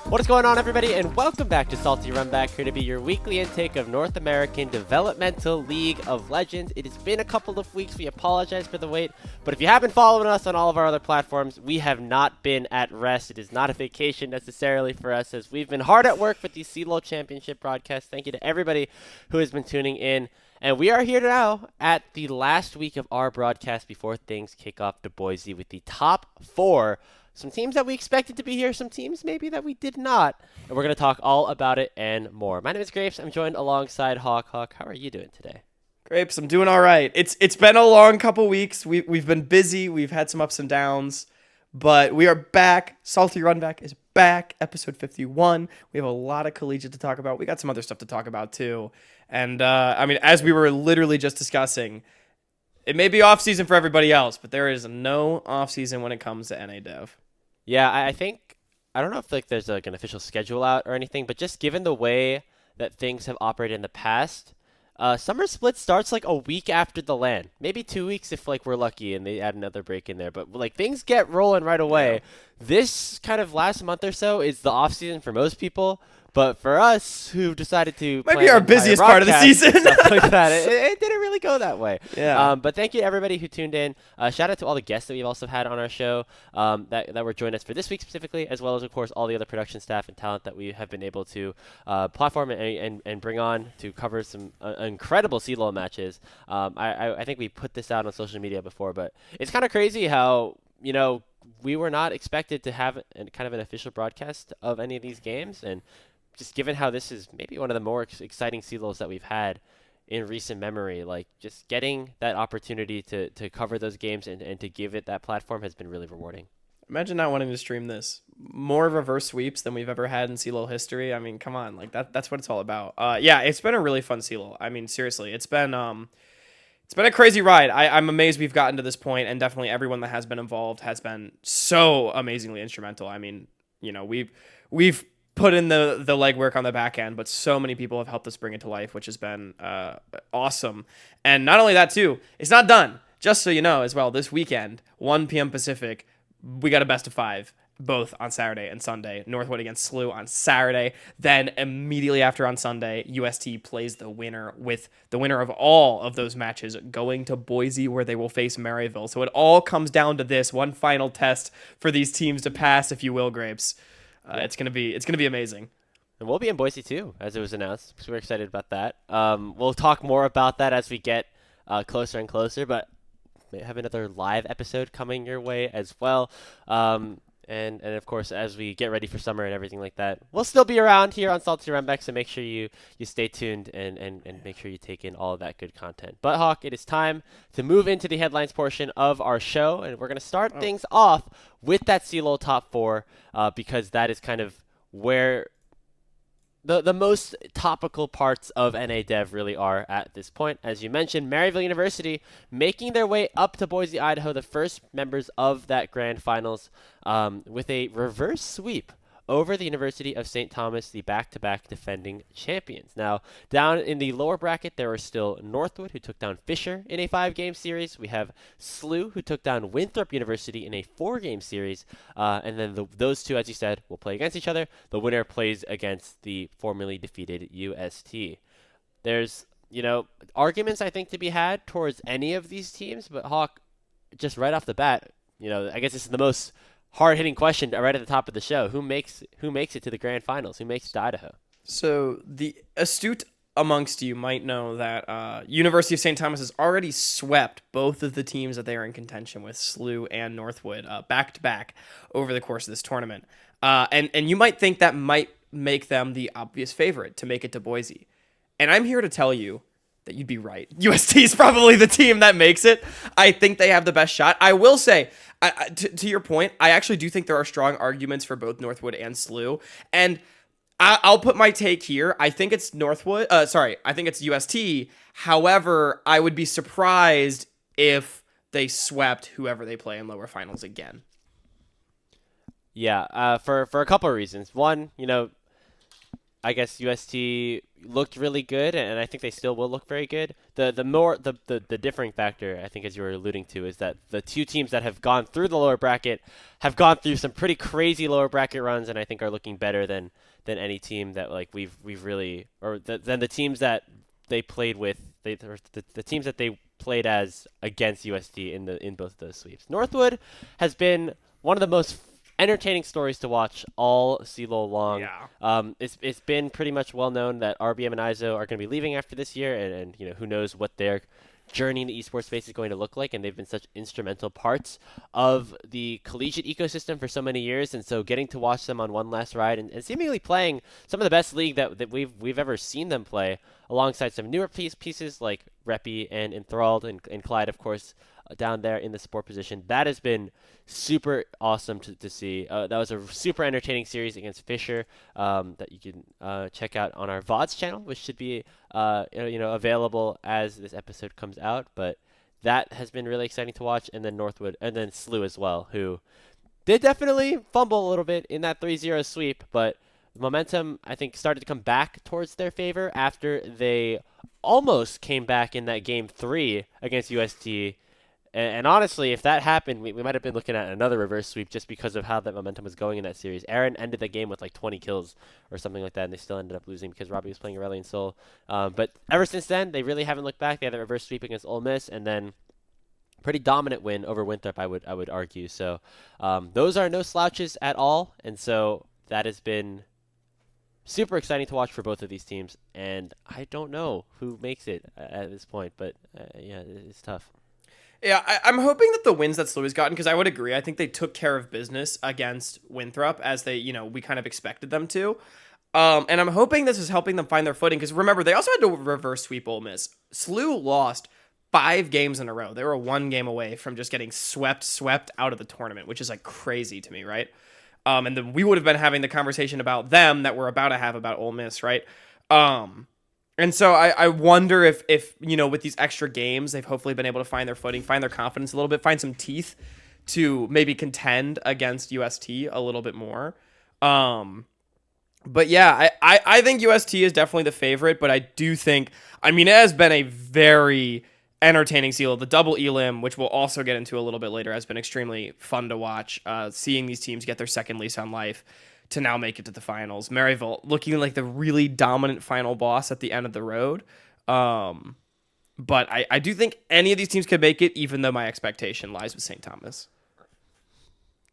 What is going on, everybody, and welcome back to Salty Runback, here to be your weekly intake of North American Developmental League of Legends. It has been a couple of weeks. We apologize for the wait, but if you have been following us on all of our other platforms, we have not been at rest. It is not a vacation necessarily for us, as we've been hard at work with these CLOL Championship broadcasts. Thank you to everybody who has been tuning in. And we are here now at the last week of our broadcast before things kick off to Boise with the top four. Some teams that we expected to be here, some teams maybe that we did not. And we're going to talk all about it and more. My name is Grapes. I'm joined alongside Hawk. Hawk, how are you doing today? Grapes, I'm doing all right. It's been a long couple weeks. We've been busy. We've had some ups and downs. But we are back. Salty Runback is back. Episode 51. We have a lot of collegiate to talk about. We got some other stuff to talk about too. And, as we were literally just discussing, it may be off-season for everybody else, but there is no off-season when it comes to NA Dev. Yeah, I think, I don't know if there's an official schedule out or anything, but just given the way that things have operated in the past, summer split starts like a week after the LAN. Maybe 2 weeks if we're lucky and they add another break in there. But things get rolling right away. Yeah. This kind of last month or so is the off-season for most people. But for us, who decided to might be our busiest part of the season, like that, it didn't really go that way. Yeah. But thank you to everybody who tuned in. Shout out to all the guests that we've also had on our show that were joining us for this week specifically, as well as, of course, all the other production staff and talent that we have been able to platform and bring on to cover some incredible CLOL matches. I think we put this out on social media before, but it's kind of crazy how, we were not expected to have kind of an official broadcast of any of these games, and just given how this is maybe one of the more exciting CLOLs that we've had in recent memory, just getting that opportunity to cover those games and to give it that platform has been really rewarding. Imagine not wanting to stream this. More reverse sweeps than we've ever had in CLOL history. I mean, come on, that's what it's all about. Yeah, it's been a really fun CLOL. I mean, seriously, it's been a crazy ride. I'm amazed we've gotten to this point, and definitely everyone that has been involved has been so amazingly instrumental. I mean, we've put in the legwork on the back end, but so many people have helped us bring it to life, which has been awesome. And not only that, too, it's not done. Just so you know as well, this weekend, 1 p.m. Pacific, we got a best of 5, both on Saturday and Sunday. Northwood against SLU on Saturday. Then immediately after on Sunday, UST plays the winner, with the winner of all of those matches going to Boise, where they will face Maryville. So it all comes down to this one final test for these teams to pass, if you will, Grapes. It's gonna be amazing. And we'll be in Boise too, as it was announced. So we're excited about that. We'll talk more about that as we get closer and closer, but we have another live episode coming your way as well. And of course, as we get ready for summer and everything like that, we'll still be around here on Salty Runback, so make sure you stay tuned and make sure you take in all of that good content. But Hawk, it is time to move into the headlines portion of our show, and we're going to start things off with that CLOL top 4 because that is kind of where the most topical parts of NA Dev really are at this point. As you mentioned, Maryville University making their way up to Boise, Idaho, the first members of that grand finals, with a reverse sweep over the University of St. Thomas, the back-to-back defending champions. Now, down in the lower bracket, there are still Northwood, who took down Fisher in a 5-game series. We have SLU, who took down Winthrop University in a 4-game series. And then those two, as you said, will play against each other. The winner plays against the formerly defeated UST. There's, arguments, I think, to be had towards any of these teams. But Hawk, just right off the bat, I guess this is the most hard-hitting question right at the top of the show. Who makes it to the grand finals? Who makes it to Idaho? So the astute amongst you might know that University of St. Thomas has already swept both of the teams that they are in contention with, SLU and Northwood, back-to-back over the course of this tournament. And you might think that might make them the obvious favorite to make it to Boise. And I'm here to tell you that you'd be right. UST is probably the team that makes it. I think they have the best shot. I will say, to your point, I actually do think there are strong arguments for both Northwood and SLU. And I'll put my take here. I think it's Northwood. I think it's UST. However, I would be surprised if they swept whoever they play in lower finals again. Yeah, for a couple of reasons. One, I guess UST looked really good, and I think they still will look very good. The differing factor, I think, as you were alluding to, is that the two teams that have gone through the lower bracket have gone through some pretty crazy lower bracket runs, and I think are looking better than any team that like we've really than the teams that they played with. The teams that they played as against UST in both of those sweeps. Northwood has been one of the most entertaining stories to watch all CLOL long. Yeah. It's been pretty much well known that RBM and Aizo are going to be leaving after this year, and who knows what their journey in the esports space is going to look like, and they've been such instrumental parts of the collegiate ecosystem for so many years, and so getting to watch them on one last ride and seemingly playing some of the best league that we've ever seen them play, alongside some newer pieces like Reppy and Enthralled and Clyde, of course, down there in the support position. That has been super awesome to see. That was a super entertaining series against Fisher that you can check out on our VODs channel, which should be available as this episode comes out. But that has been really exciting to watch. And then Northwood, and then Slew as well, who did definitely fumble a little bit in that 3-0 sweep, but the momentum, I think, started to come back towards their favor after they almost came back in that game 3 against UST. And honestly, if that happened, we might have been looking at another reverse sweep just because of how that momentum was going in that series. Airren ended the game with like 20 kills or something like that, and they still ended up losing because Robbie was playing Aurelion Sol. But ever since then, they really haven't looked back. They had that reverse sweep against Ole Miss, and then pretty dominant win over Winthrop, I would argue. So those are no slouches at all, and so that has been super exciting to watch for both of these teams. And I don't know who makes it at this point, but yeah, it's tough. Yeah, I'm hoping that the wins that Slew has gotten, because I would agree, I think they took care of business against Winthrop as we kind of expected them to. And I'm hoping this is helping them find their footing, because remember, they also had to reverse sweep Ole Miss. Slew lost 5 games in a row. They were 1 game away from just getting swept out of the tournament, which is like crazy to me, right? And then we would have been having the conversation about them that we're about to have about Ole Miss, right? And so I wonder if with these extra games, they've hopefully been able to find their footing, find their confidence a little bit, find some teeth to maybe contend against UST a little bit more. But yeah, I think UST is definitely the favorite, but I do think, it has been a very entertaining CLOL. The double Elim, which we'll also get into a little bit later, has been extremely fun to watch. Seeing these teams get their second lease on life to now make it to the finals. Maryville looking like the really dominant final boss at the end of the road. But I do think any of these teams could make it, even though my expectation lies with St. Thomas.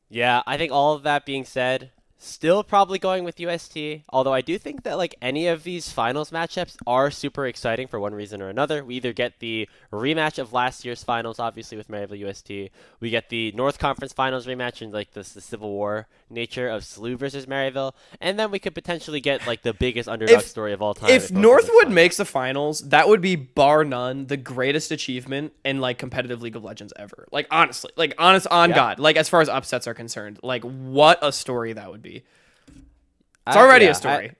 Yeah, I think all of that being said, still probably going with UST, although I do think that like any of these finals matchups are super exciting for one reason or another. We either get the rematch of last year's finals, obviously with Maryville UST, we get the North Conference finals rematch in like the Civil War nature of Slew versus Maryville, and then we could potentially get like the biggest underdog story of all time. If Northwood makes the finals, that would be bar none the greatest achievement in like competitive League of Legends ever. Like honestly, like honest on God, like as far as upsets are concerned, like what a story that would be. It's already a story.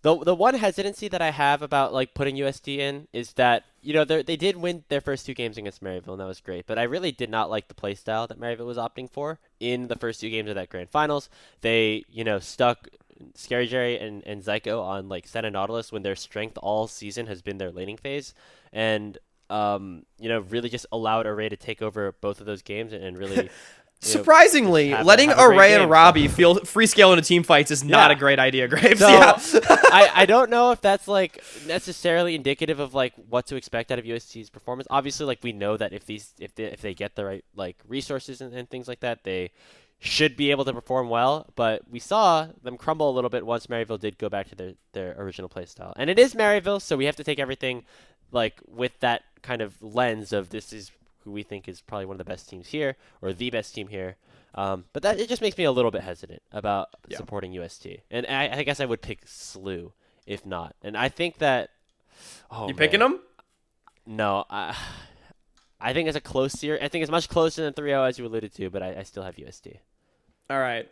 The one hesitancy that I have about like putting UST in is that they did win their first 2 games against Maryville, and that was great. But I really did not like the playstyle that Maryville was opting for in the first 2 games of that grand finals. They stuck ScaryJerry and Zyko on like Sen and Nautilus when their strength all season has been their laning phase, and really just allowed Array to take over both of those games and really. Surprisingly, letting Array and Robbie feel free scale into team fights is not a great idea, Graves. So, yeah. I don't know if that's like necessarily indicative of like what to expect out of UST's performance. Obviously, like we know that if they get the right like resources and things like that, they should be able to perform well. But we saw them crumble a little bit once Maryville did go back to their original playstyle. And it is Maryville, so we have to take everything like with that kind of lens of this is who we think is probably one of the best teams here, or the best team here. But it just makes me a little bit hesitant about supporting UST. And I guess I would pick Slew, if not. And I think that... Picking them? No. I think it's a close series. I think it's much closer than 3-0, as you alluded to, but I still have UST. All right.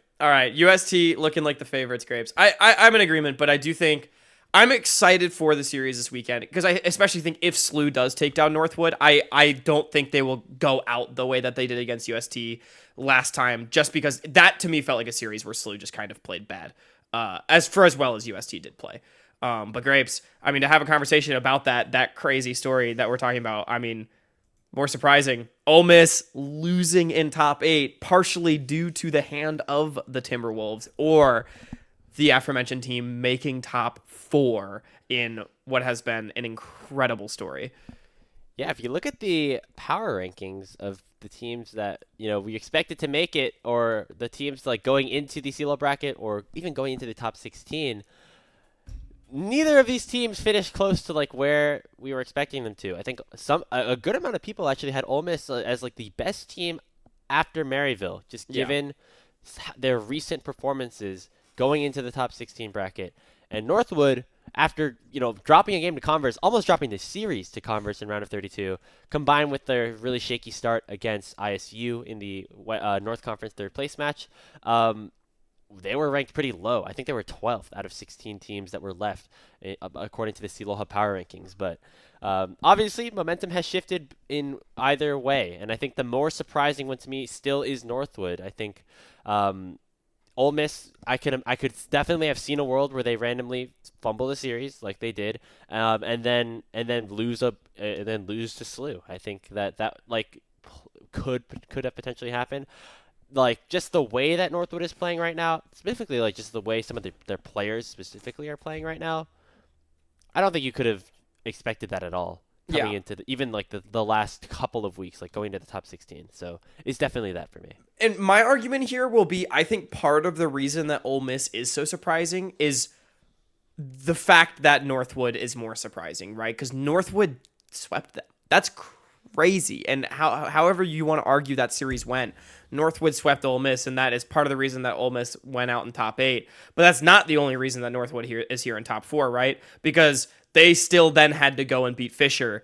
UST looking like the favorites, Grapes. I'm in agreement, but I do think... I'm excited for the series this weekend because I especially think if Slew does take down Northwood, I don't think they will go out the way that they did against UST last time, just because that to me felt like a series where Slew just kind of played bad. as well as UST did play. But Grapes, I mean, to have a conversation about that crazy story that we're talking about, I mean, more surprising, Ole Miss losing in top 8, partially due to the hand of the Timberwolves, or the aforementioned team making top 4 in what has been an incredible story. Yeah, if you look at the power rankings of the teams that, we expected to make it, or the teams like going into the CLOL bracket or even going into the top 16, neither of these teams finished close to like where we were expecting them to. I think a good amount of people actually had Ole Miss as like the best team after Maryville, just given their recent performances going into the top 16 bracket. And Northwood, after dropping a game to Converse, almost dropping the series to Converse in round of 32, combined with their really shaky start against ISU in the North Conference third place match, they were ranked pretty low. I think they were 12th out of 16 teams that were left, according to the CLOL Hub power rankings. But obviously, momentum has shifted in either way, and I think the more surprising one to me still is Northwood. I think Ole Miss, I could definitely have seen a world where they randomly fumble the series like they did, and then lose to SLU. I think that like could have potentially happened. Like, just the way that Northwood is playing right now, specifically like just the way some of their players specifically are playing right now, I don't think you could have expected that at all coming into even like the last couple of weeks, like going to the top 16. So it's definitely that for me. And my argument here will be, I think part of the reason that Ole Miss is so surprising is the fact that Northwood is more surprising, right? Because Northwood swept them. That's crazy. And however you want to argue that series went, Northwood swept Ole Miss, and that is part of the reason that Ole Miss went out in top 8. But that's not the only reason that Northwood is here in top 4, right? Because they still then had to go and beat Fisher,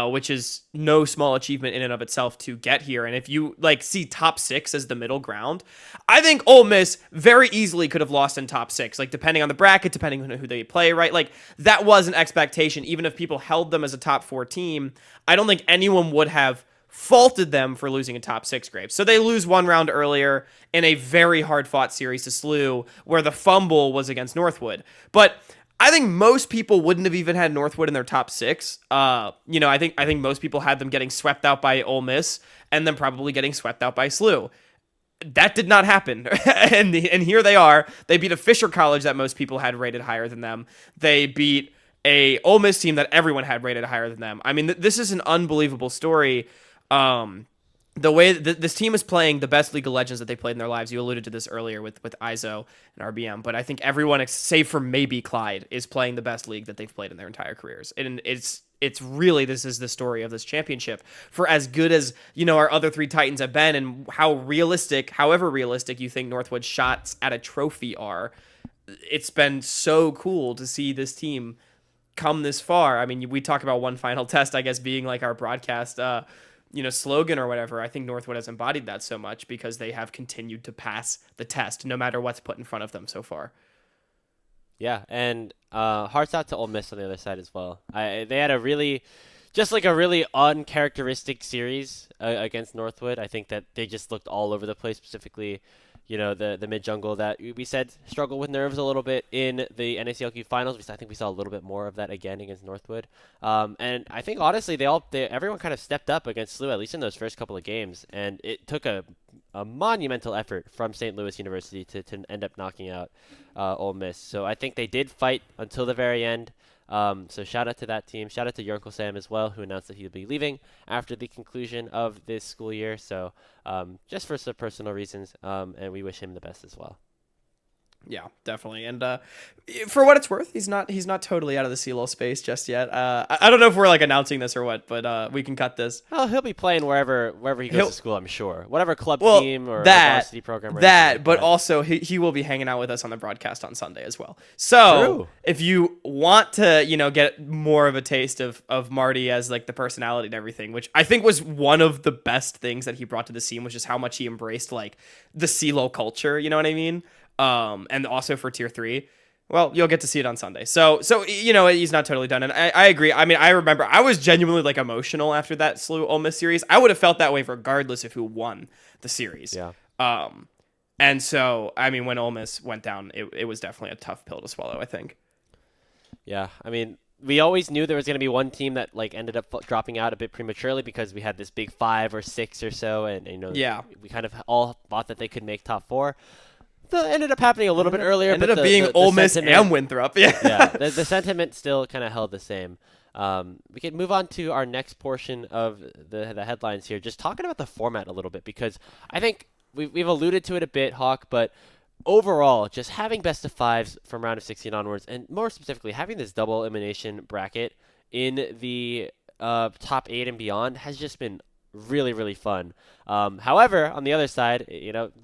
which is no small achievement in and of itself to get here. And if you see top 6 as the middle ground, I think Ole Miss very easily could have lost in top 6, depending on the bracket, depending on who they play, right? That was an expectation. Even if people held them as a top 4 team, I don't think anyone would have faulted them for losing a top 6 Grapes. So they lose one round earlier in a very hard-fought series to SLU, where the fumble was against Northwood. But I think most people wouldn't have even had Northwood in their top 6. I think most people had them getting swept out by Ole Miss and then probably getting swept out by SLU. That did not happen. and here they are. They beat a Fisher College that most people had rated higher than them. They beat a Ole Miss team that everyone had rated higher than them. I mean, this is an unbelievable story. The way this team is playing the best League of Legends that they played in their lives. You alluded to this earlier with Aizo and RBM, but I think everyone, save for maybe Clyde, is playing the best league that they've played in their entire careers. And it's really, this is the story of this championship. For as good as, our other 3 Titans have been, and however realistic you think Northwood's shots at a trophy are, it's been so cool to see this team come this far. I mean, we talk about one final test, I guess, being like our broadcast slogan or whatever. I think Northwood has embodied that so much because they have continued to pass the test no matter what's put in front of them so far. Yeah, and hearts out to Ole Miss on the other side as well. They had a really uncharacteristic series against Northwood. I think that they just looked all over the place, specifically the mid jungle that we said struggled with nerves a little bit in the NACL finals. I think we saw a little bit more of that again against Northwood. And I think honestly, everyone kind of stepped up against SLU, at least in those first couple of games. And it took a monumental effort from St. Louis University to end up knocking out Ole Miss. So I think they did fight until the very end. So shout out to that team. Shout out to your Uncle Sam as well, who announced that he'll be leaving after the conclusion of this school year. So just for some personal reasons, and we wish him the best as well. Yeah, definitely. And for what it's worth, he's not totally out of the CLOL space just yet. I don't know if we're announcing this or what, but we can cut this. Well, he'll be playing wherever he goes to school, I'm sure. Whatever club team or varsity program. But also he will be hanging out with us on the broadcast on Sunday as well. So if you want to, get more of a taste of Marty as the personality and everything, which I think was one of the best things that he brought to the scene, was just how much he embraced the CLOL culture. You know what I mean? And also for tier 3, well, you'll get to see it on Sunday. So he's not totally done. And I agree. I mean, I remember I was genuinely emotional after that SLU Ole Miss series. I would have felt that way regardless of who won the series. Yeah. And so, I mean, when Ole Miss went down, it was definitely a tough pill to swallow, I think. Yeah, I mean, we always knew there was going to be one team that like ended up dropping out a bit prematurely because we had this big 5 or 6 or so, and Yeah. we kind of all thought that they could make top 4. That ended up happening a little bit earlier. Ended but up being Ole Miss and Winthrop. Yeah. Yeah, the sentiment still kind of held the same. We can move on to our next portion of the headlines here, just talking about the format a little bit, because I think we've alluded to it a bit, Hawk, but overall, just having best of 5s from round of 16 onwards, and more specifically, having this double elimination bracket in the top 8 and beyond has just been really, really fun. However, on the other side,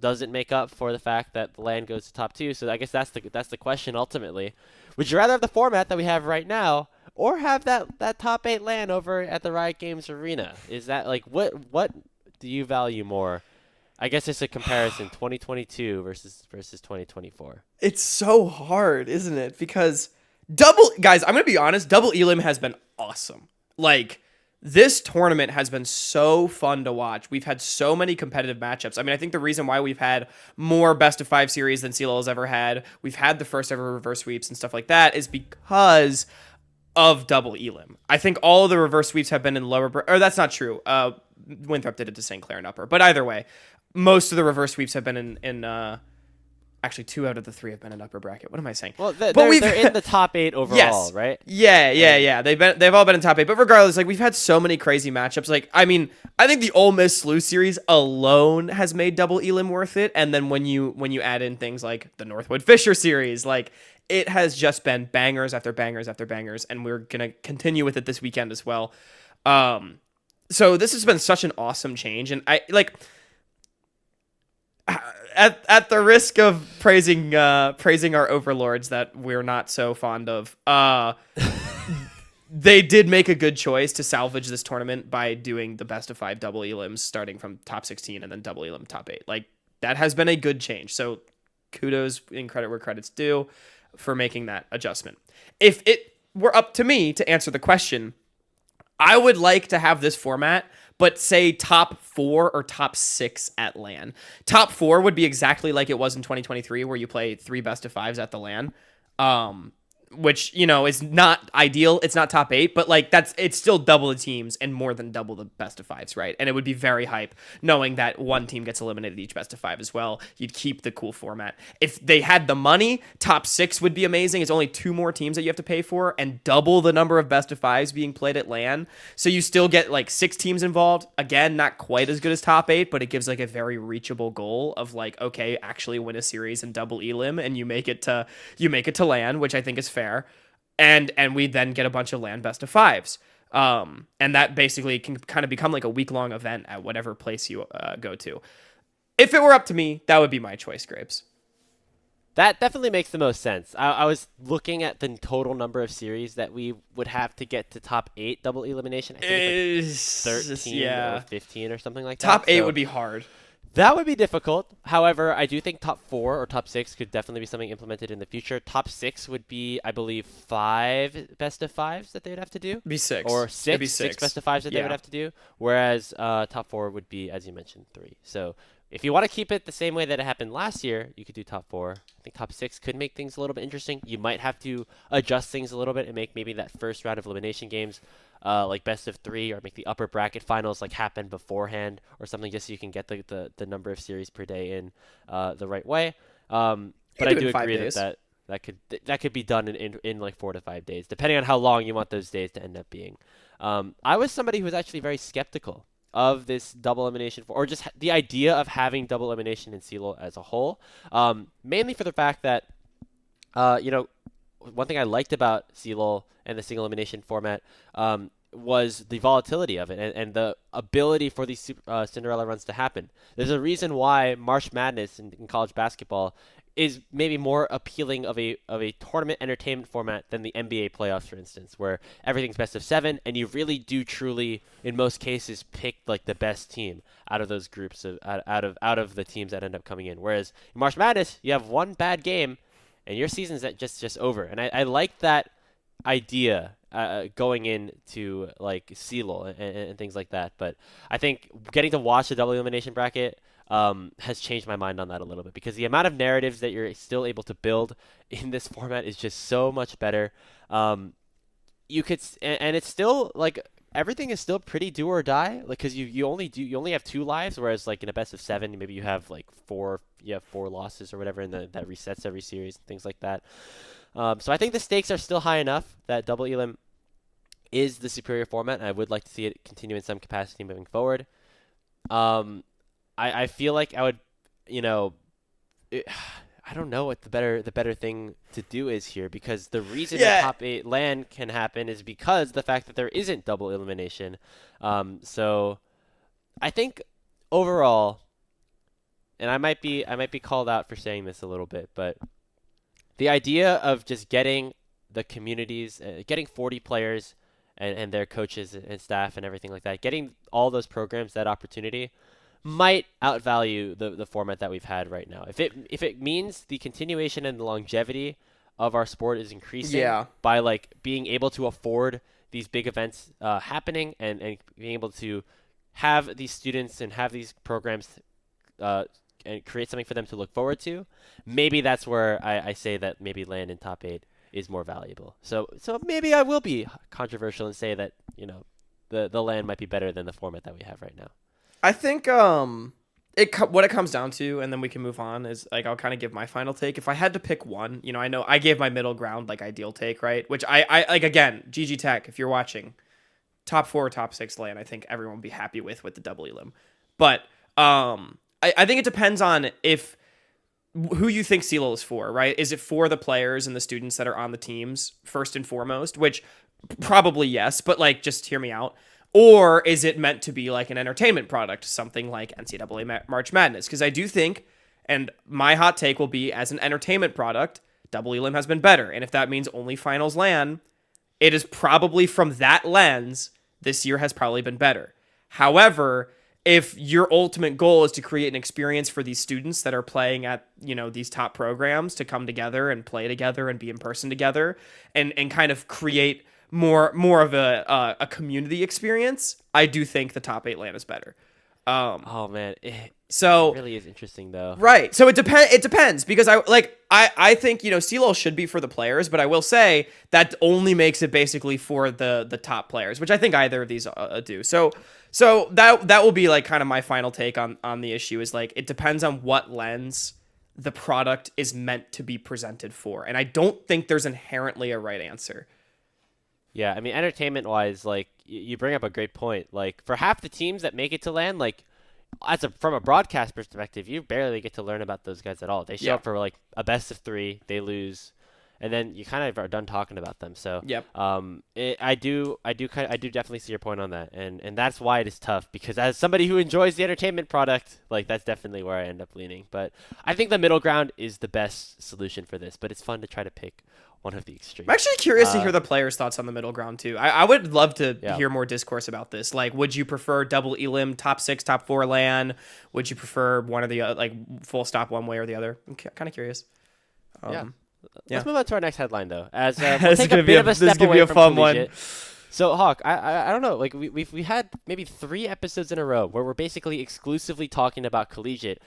does it make up for the fact that the LAN goes to top 2? So I guess that's the question ultimately. Would you rather have the format that we have right now, or have that top 8 LAN over at the Riot Games Arena? Is that like what do you value more? I guess it's a comparison 2022 versus 2024. It's so hard, isn't it? Because guys, I'm going to be honest, double Elim has been awesome. Like, this tournament has been so fun to watch. We've had so many competitive matchups. I mean, I think the reason why we've had more best of 5 series than CLOL has ever had, we've had the first ever reverse sweeps and stuff like that, is because of double Elim. I think all of the reverse sweeps have been in lower, or that's not true. Winthrop did it to St. Clair and upper, but either way, most of the reverse sweeps have been in actually 2 out of the 3 have been in upper bracket. What am I saying? Well, they're in the top 8 overall, yes. right? Yeah. They've all been in top 8. But regardless, like, we've had so many crazy matchups. Like, I mean, I think the Ole Miss Slew series alone has made double Elim worth it. And then when you add in things like the Northwood Fisher series, like, it has just been bangers after bangers after bangers, and we're gonna continue with it this weekend as well. So this has been such an awesome change, and I like. At the risk of praising our overlords that we're not so fond of, they did make a good choice to salvage this tournament by doing the best of 5 double Elims starting from top 16 and then double Elim top 8. Like, that has been a good change. So kudos and credit where credit's due for making that adjustment. If it were up to me to answer the question, I would like to have this format, but say top 4 or top 6 at LAN. Top 4 would be exactly like it was in 2023, where you play 3 best of 5s at the LAN, which, is not ideal. It's not top 8, but like it's still double the teams and more than double the best of 5s, right? And it would be very hype knowing that one team gets eliminated each best of 5 as well. You'd keep the cool format. If they had the money, top 6 would be amazing. It's only 2 more teams that you have to pay for and double the number of best of 5s being played at LAN. So you still get like 6 teams involved. Again, not quite as good as top 8, but it gives like a very reachable goal of like, okay, actually win a series in double Elim and you make it to LAN, which I think is fair. And we then get a bunch of LAN best of 5s. And that basically can kind of become like a week-long event at whatever place you go to. If it were up to me, that would be my choice, Grapes. That definitely makes the most sense. I was looking at the total number of series that we would have to get to top 8 double elimination. I think it's like 13 or 15 or something like that. Top 8 would be hard. That would be difficult. However, I do think top 4 or top 6 could definitely be something implemented in the future. Top 6 would be, I believe, 5 best of 5s that they would have to do. Be 6. Or 6 best of 5s that they would have to do. Whereas top 4 would be, as you mentioned, 3. So if you want to keep it the same way that it happened last year, you could do top 4. I think top 6 could make things a little bit interesting. You might have to adjust things a little bit and make maybe that first round of elimination games like best of 3, or make the upper bracket finals like happen beforehand or something, just so you can get the number of series per day in the right way. But I do agree that could be done in like 4 to 5 days, depending on how long you want those days to end up being. I was somebody who was actually very skeptical of this double elimination, or just the idea of having double elimination in CLOL as a whole, mainly for the fact that one thing I liked about CLOL and the single elimination format was the volatility of it and the ability for these Cinderella runs to happen. There's a reason why March Madness in college basketball is maybe more appealing of a tournament entertainment format than the NBA playoffs, for instance, where everything's best of 7 and you really do truly, in most cases, pick like the best team out of those groups out of the teams that end up coming in. Whereas in March Madness, you have one bad game and your season's just over. And I like that idea going into like CLOL and things like that. But I think getting to watch the double elimination bracket has changed my mind on that a little bit, because the amount of narratives that you're still able to build in this format is just so much better. You could, and it's still like everything is still pretty do or die, like because you only have 2 lives, whereas like in a best of 7 maybe you have like four losses or whatever, and that resets every series and things like that. So I think the stakes are still high enough that double Elim is the superior format, and I would like to see it continue in some capacity moving forward. I feel like I would, you know, I don't know what the better thing to do is here, because the reason that top 8 LAN can happen is because the fact that there isn't double elimination. So I think overall, and I might be called out for saying this a little bit, but the idea of just getting the communities, getting 40 players and their coaches and staff and everything like that, getting all those programs that opportunity might outvalue the format that we've had right now. If it means the continuation and the longevity of our sport is increasing by like being able to afford these big events happening, and being able to have these students and have these programs and create something for them to look forward to, maybe that's where I say that maybe LAN in top 8 is more valuable. So maybe I will be controversial and say that, you know, the LAN might be better than the format that we have right now. I think what it comes down to, and then we can move on, is like I'll kind of give my final take. If I had to pick one, you know, I know I gave my middle ground, like ideal take, right? Which I like, again, GG Tech, if you're watching, top 4, top 6 LAN, I think everyone will be happy with the double Elim. But I think it depends on who you think CLOL is for, right? Is it for the players and the students that are on the teams first and foremost? Which probably yes, but like just hear me out. Or is it meant to be like an entertainment product, something like NCAA March Madness? Because I do think, and my hot take will be, as an entertainment product, double Elim has been better. And if that means only finals LAN, it is probably from that lens, this year has probably been better. However, if your ultimate goal is to create an experience for these students that are playing at, you know, these top programs to come together and play together and be in person together and kind of create more of a community experience, I do think the top 8 LAN is better. Oh man, it really is interesting though. Right. So it depends, because I think, you know, CLOL should be for the players, but I will say that only makes it basically for the top players, which I think either of these do. So that will be like kind of my final take on the issue, is like it depends on what lens the product is meant to be presented for, and I don't think there's inherently a right answer. Yeah, I mean, entertainment-wise, like, you bring up a great point. Like, for half the teams that make it to LAN, like, from a broadcast perspective, you barely get to learn about those guys at all. They show up for, like, a best of 3, they lose, and then you kind of are done talking about them. So, I do definitely see your point on that, and that's why it is tough, because as somebody who enjoys the entertainment product, like, that's definitely where I end up leaning. But I think the middle ground is the best solution for this, but it's fun to try to pick one of the extremes. I'm actually curious to hear the players' thoughts on the middle ground too. I would love to hear more discourse about this. Like, would you prefer double Elim, top 6, top 4 LAN? Would you prefer one or the other, like full stop one way or the other? I'm kind of curious. Let's move on to our next headline though. As we'll take a bit of a step away from collegiate. So Hawk, I don't know. Like we had maybe 3 episodes in a row where we're basically exclusively talking about collegiate,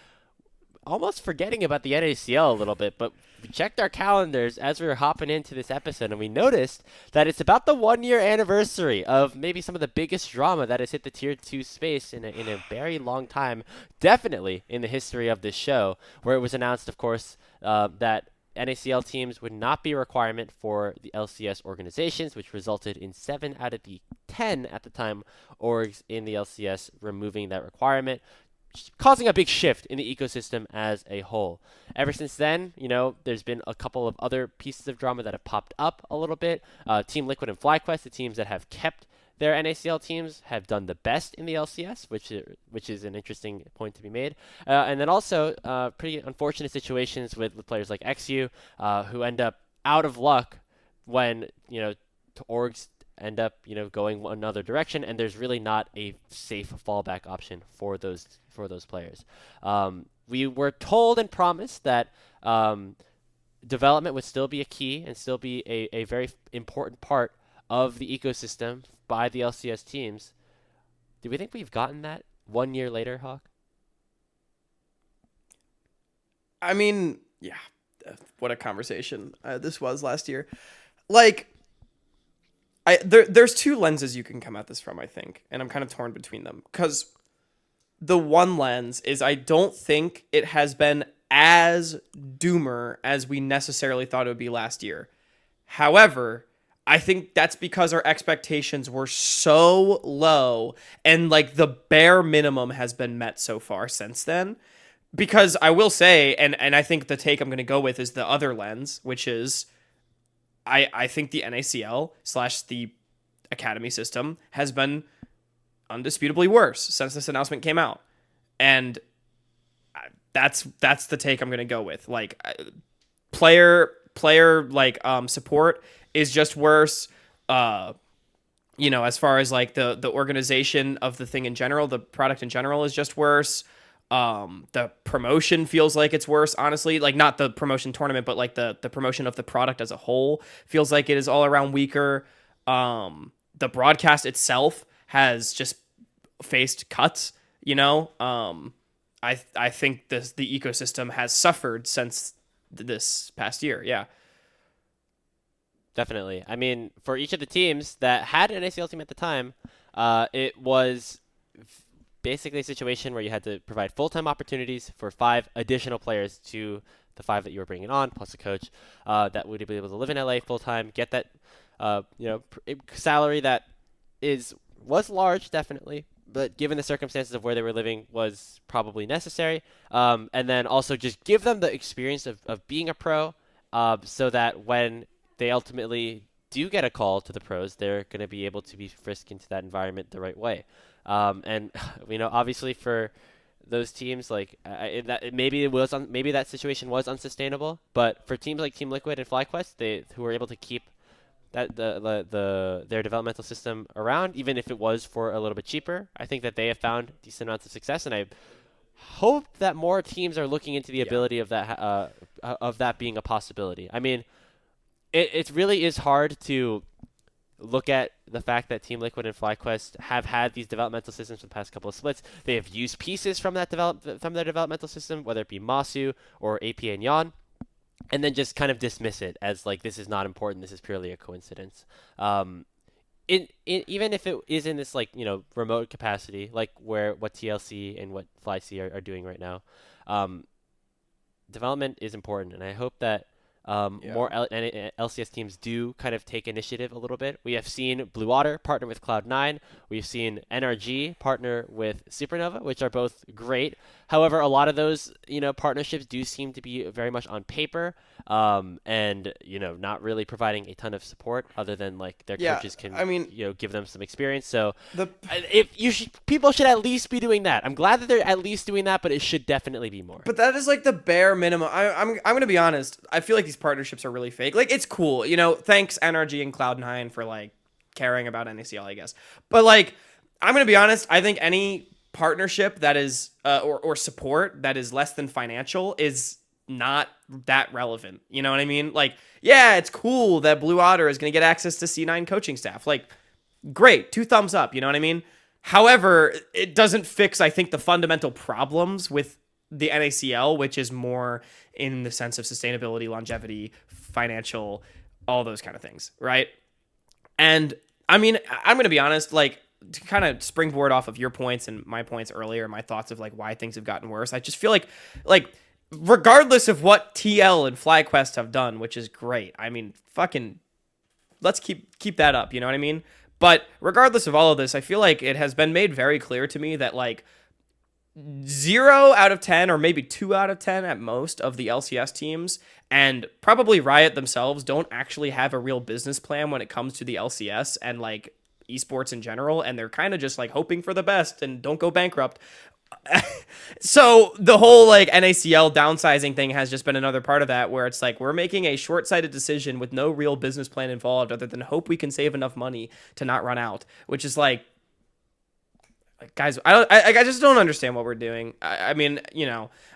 almost forgetting about the NACL a little bit, but we checked our calendars as we were hopping into this episode, and we noticed that it's about the 1-year anniversary of maybe some of the biggest drama that has hit the Tier 2 space in a very long time, definitely in the history of this show, where it was announced, of course, that NACL teams would not be a requirement for the LCS organizations, which resulted in 7 out of the 10 at the time orgs in the LCS removing that requirement, causing a big shift in the ecosystem as a whole. Ever since then, you know, there's been a couple of other pieces of drama that have popped up a little bit. Team Liquid and FlyQuest, the teams that have kept their NACL teams, have done the best in the LCS, which is an interesting point to be made. And then also pretty unfortunate situations with players like XU, who end up out of luck when, you know, orgs end up, you know, going another direction, and there's really not a safe fallback option for those players. We were told and promised that development would still be a key and still be a very important part of the ecosystem by the LCS teams. Do we think we've gotten that 1 year later, Hawk? I mean, yeah, what a conversation this was last year. Like, there's two lenses you can come at this from, I think, and I'm kind of torn between them. Because the one lens is I don't think it has been as doomer as we necessarily thought it would be last year. However, I think that's because our expectations were so low and like the bare minimum has been met so far since then. Because I will say, and I think the take I'm going to go with is the other lens, which is I think the NACL / the academy system has been undisputably worse since this announcement came out. And that's the take I'm going to go with. Like player like support is just worse. As far as like the organization of the thing in general, the product in general is just worse. The promotion feels like it's worse, honestly. Like not the promotion tournament, but like the promotion of the product as a whole feels like it is all around weaker. The broadcast itself has just faced cuts, I think the ecosystem has suffered since this past year. Yeah. Definitely. I mean, for each of the teams that had an ACL team at the time, it was basically a situation where you had to provide full-time opportunities for 5 additional players to the 5 that you were bringing on, plus a coach that would be able to live in LA full-time, get that salary that was large, definitely, but given the circumstances of where they were living was probably necessary, and then also just give them the experience of being a pro, so that when they ultimately do get a call to the pros, they're going to be able to be frisked into that environment the right way. And obviously for those teams, like maybe that situation was unsustainable, but for teams like Team Liquid and FlyQuest, who were able to keep that their developmental system around, even if it was for a little bit cheaper, I think that they have found decent amounts of success, and I hope that more teams are looking into the ability of that being a possibility. I mean, it really is hard to look at the fact that Team Liquid and FlyQuest have had these developmental systems for the past couple of splits. They have used pieces from their developmental system, whether it be Masu or AP and Yon, and then just kind of dismiss it as like, this is not important, this is purely a coincidence. Even if it is in this remote capacity, like what TLC and what FlyC are doing right now, development is important, and I hope that more LCS teams do kind of take initiative a little bit. We have seen Blue Otter partner with Cloud9. We've seen NRG partner with Supernova, which are both great. However, a lot of those partnerships do seem to be very much on paper, and not really providing a ton of support other than like their coaches can give them some experience. So people should at least be doing that. I'm glad that they're at least doing that, but it should definitely be more. But that is like the bare minimum. I'm gonna be honest. I feel like these partnerships are really fake. Like, it's cool, thanks NRG and Cloud9 for like caring about NACL, I guess. But like, I'm gonna be honest. I think any partnership that is or support that is less than financial is not that relevant. You know what I mean? Like, yeah, it's cool that Blue Otter is gonna get access to C9 coaching staff. Like, great, 2 thumbs up. You know what I mean? However, it doesn't fix, I think, the fundamental problems with the NACL, which is more in the sense of sustainability, longevity, financial, all those kind of things, right? And I mean, I'm going to be honest, like, to kind of springboard off of your points and my points earlier, my thoughts of like why things have gotten worse, I just feel like regardless of what TL and FlyQuest have done, which is great, I mean, fucking let's keep that up, you know what I mean? But regardless of all of this, I feel like it has been made very clear to me that like 0 out of 10 or maybe 2 out of 10 at most of the LCS teams, and probably Riot themselves, don't actually have a real business plan when it comes to the LCS and like esports in general, and they're kind of just like hoping for the best and don't go bankrupt. So the whole like NACL downsizing thing has just been another part of that, where it's like we're making a short-sighted decision with no real business plan involved other than hope we can save enough money to not run out, which is like, guys, I just don't understand what we're doing. I mean,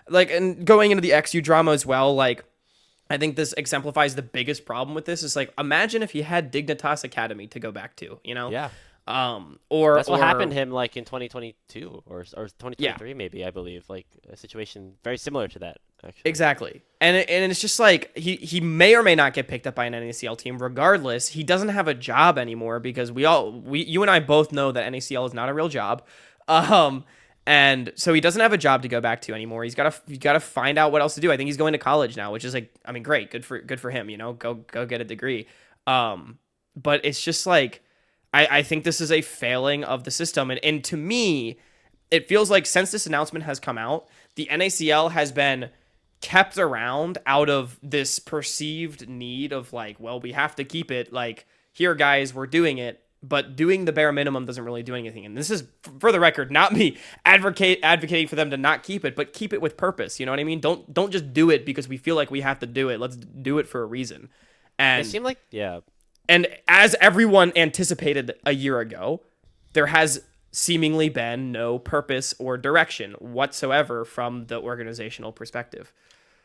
like, and going into the XU drama as well, like, I think this exemplifies the biggest problem with this is like, imagine if you had Dignitas Academy to go back to, Yeah. Or that's what happened to him like in 2022 or 2023, maybe, I believe, like a situation very similar to that. actually. Exactly. And it's just like he may or may not get picked up by an NACL team. Regardless, he doesn't have a job anymore because you and I both know that NACL is not a real job. And so he doesn't have a job to go back to anymore. He's got to find out what else to do. I think he's going to college now, which is like, I mean, great, good for him, go get a degree. But it's just like I think this is a failing of the system, and to me, it feels like since this announcement has come out, the NACL has been kept around out of this perceived need of like, well, we have to keep it, like, here guys, we're doing it, but doing the bare minimum doesn't really do anything. And this is, for the record, not me advocating for them to not keep it, but keep it with purpose. You know what I mean? Don't just do it because we feel like we have to do it. Let's do it for a reason. And It seemed like, yeah. And as everyone anticipated a year ago, there has seemingly been no purpose or direction whatsoever from the organizational perspective.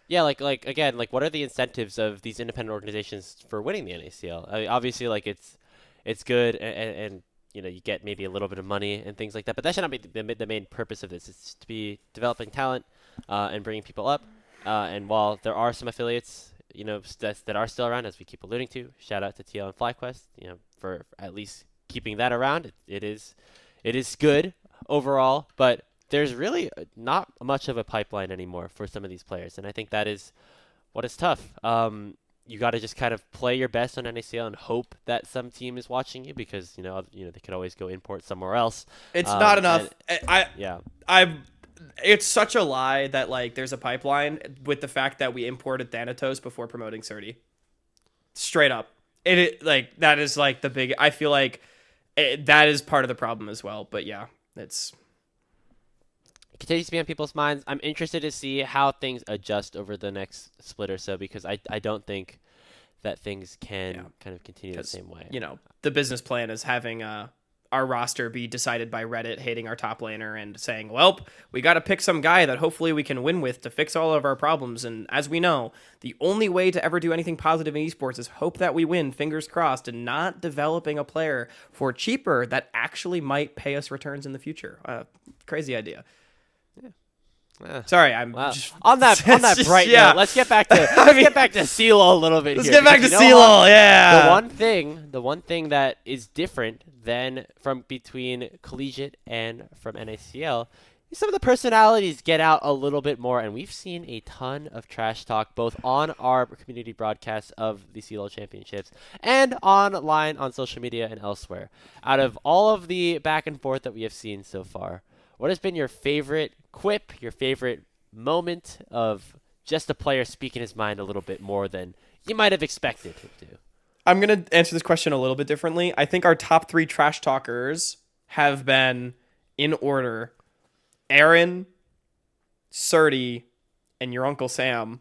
Yeah, like again, like what are the incentives of these independent organizations for winning the NACL? I mean, obviously, like it's good, and you get maybe a little bit of money and things like that, but that should not be the main purpose of this. It's to be developing talent and bringing people up. And while there are some affiliates, that are still around, as we keep alluding to, shout out to TL and FlyQuest, for at least keeping that around. It is good overall, but there's really not much of a pipeline anymore for some of these players, and I think that is what is tough. You got to just kind of play your best on NACL and hope that some team is watching you, because they could always go import somewhere else. It's not enough. Yeah. It's such a lie that like there's a pipeline with the fact that we imported Thanatos before promoting Srtty. Straight up, like that is like the big. I feel like that is part of the problem as well. But yeah, it continues to be on people's minds. I'm interested to see how things adjust over the next split or so, because I don't think that things can kind of continue the same way. The business plan is having our roster be decided by Reddit hating our top laner and saying, well, we got to pick some guy that hopefully we can win with to fix all of our problems. And as we know, the only way to ever do anything positive in esports is hope that we win, fingers crossed, and not developing a player for cheaper that actually might pay us returns in the future. Crazy idea. Sorry, I'm just, on that bright note. Let's get back to CLOL a little bit. Let's get back to CLOL. Yeah. The one thing that is different than from between collegiate and from NACL is some of the personalities get out a little bit more, and we've seen a ton of trash talk both on our community broadcasts of the CLOL Championships and online on social media and elsewhere. Out of all of the back and forth that we have seen so far, what has been your favorite quip, your favorite moment of just a player speaking his mind a little bit more than you might have expected him to? I'm going to answer this question a little bit differently. I think our top 3 trash talkers have been, in order, Airren, Srtty, and your Uncle Sam.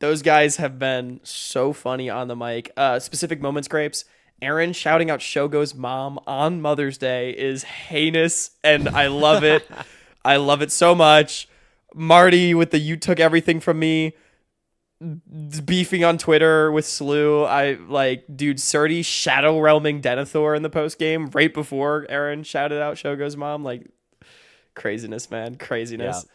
Those guys have been so funny on the mic. Specific moments, Grapes. Airren shouting out Shogo's mom on Mother's Day is heinous, and I love it. I love it so much. Marty with the "you took everything from me" beefing on Twitter with Slew. Dude, Srtty shadow realming Denethor in the post game right before Airren shouted out Shogo's mom. Like, craziness, man, craziness. Yeah.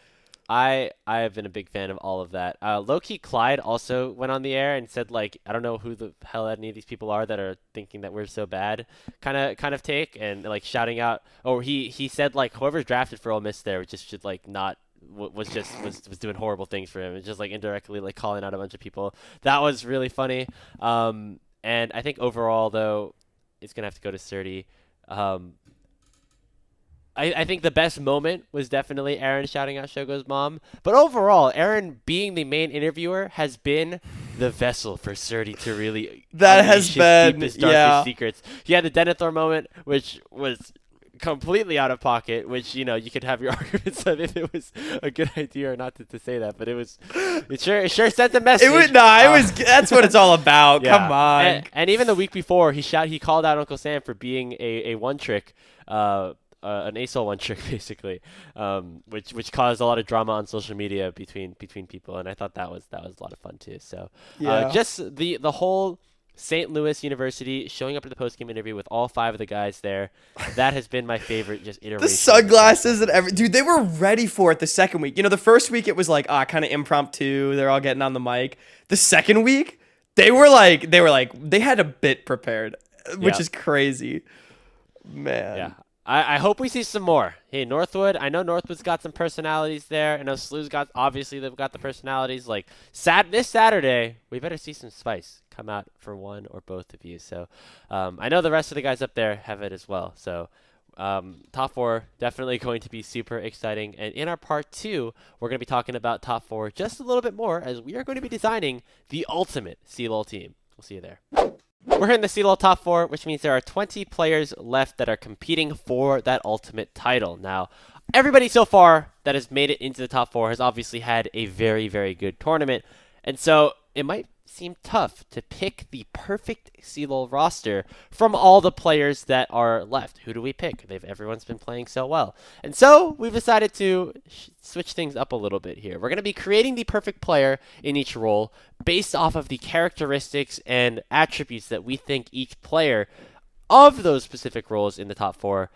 I have been a big fan of all of that. Low-key Clyde also went on the air and said, like, I don't know who the hell any of these people are that are thinking that we're so bad kind of take, and like shouting out, or he said like whoever's drafted for Ole Miss there just should like not was doing horrible things for him, and just like indirectly like calling out a bunch of people. That was really funny. And I think overall though, it's gonna have to go to Srtty. I think the best moment was definitely Airren shouting out Shogo's mom. But overall, Airren being the main interviewer has been the vessel for Srtty to really unleash his deepest, darkest secrets. He had the Denethor moment, which was completely out of pocket, which, you could have your arguments of if it was a good idea or not to say that. But it sure sent a message. That's what it's all about. Yeah. Come on. And even the week before, he called out Uncle Sam for being a one-trick an ASOL one trick basically, which caused a lot of drama on social media between people, and I thought that was a lot of fun too. So just the whole St. Louis University, showing up to the post-game interview with all 5 of the guys there. That has been my favorite just iteration. The sunglasses and everything. Dude, they were ready for it the second week. You know, the first week it was like, kind of impromptu. They're all getting on the mic. The second week, they had a bit prepared, which is crazy. Man. Yeah. I hope we see some more. Hey, Northwood, I know Northwood's got some personalities there. I know SLU's they've got the personalities. Like, this Saturday, we better see some spice come out for one or both of you. So, I know the rest of the guys up there have it as well. So, top 4 definitely going to be super exciting. And in our part 2, we're going to be talking about top 4 just a little bit more, as we are going to be designing the ultimate CLOL team. We'll see you there. We're in the CLOL top 4, which means there are 20 players left that are competing for that ultimate title. Now, everybody so far that has made it into the top 4 has obviously had a very, very good tournament. And so it might seem tough to pick the perfect CLOL roster from all the players that are left. Who do we pick? Everyone's been playing so well. And so we've decided to switch things up a little bit here. We're going to be creating the perfect player in each role based off of the characteristics and attributes that we think each player of those specific roles in the top 4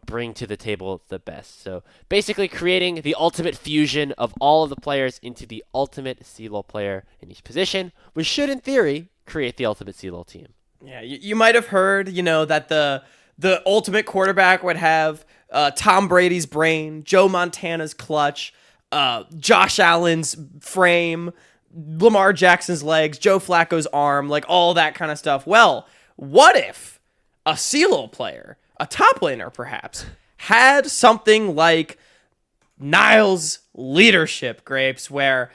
bring to the table the best. So basically creating the ultimate fusion of all of the players into the ultimate CLOL player in each position, which should, in theory, create the ultimate CLOL team. Yeah, you might have heard, that the ultimate quarterback would have Tom Brady's brain, Joe Montana's clutch, Josh Allen's frame, Lamar Jackson's legs, Joe Flacco's arm, like all that kind of stuff. Well, what if a CLOL player, a top laner perhaps, had something like Niles' leadership, Grapes, where,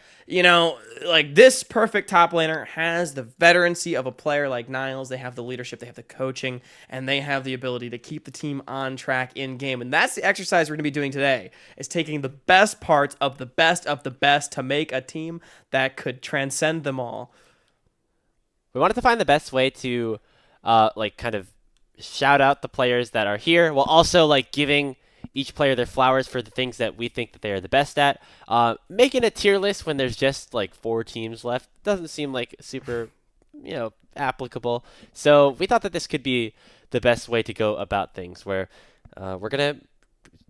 like this perfect top laner has the veterancy of a player like Niles. They have the leadership, they have the coaching, and they have the ability to keep the team on track in game. And that's the exercise we're going to be doing today, is taking the best parts of the best to make a team that could transcend them all. We wanted to find the best way to kind of shout out the players that are here, while also giving each player their flowers for the things that we think that they are the best at. Making a tier list when there's just 4 teams left doesn't seem like super, applicable. So we thought that this could be the best way to go about things, where we're gonna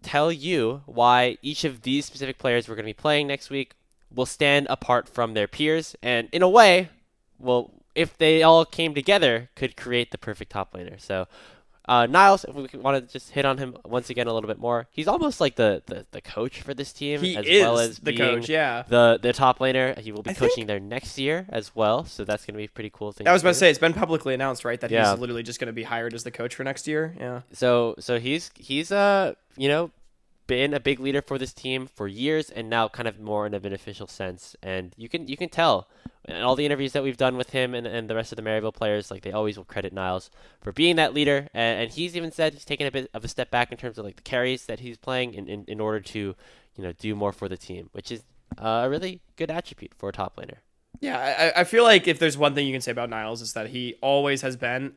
tell you why each of these specific players we're gonna be playing next week will stand apart from their peers, and in a way, if they all came together, could create the perfect top laner. So Niles, if we want to just hit on him once again a little bit more, he's almost like the coach for this team. He as is well as the being coach, yeah. The top laner. He will be coaching there next year as well, so that's going to be a pretty cool thing. I was about to say, it's been publicly announced, right, that Yeah. he's literally just going to be hired as the coach for next year. Yeah. So he's been a big leader for this team for years, and now kind of more in an official sense. And you can tell in all the interviews that we've done with him and the rest of the Maryville players, they always will credit Niles for being that leader. And he's even said he's taken a bit of a step back in terms of the carries that he's playing in order to do more for the team, which is a really good attribute for a top laner. Yeah, I feel like if there's one thing you can say about Niles, is that he always has been,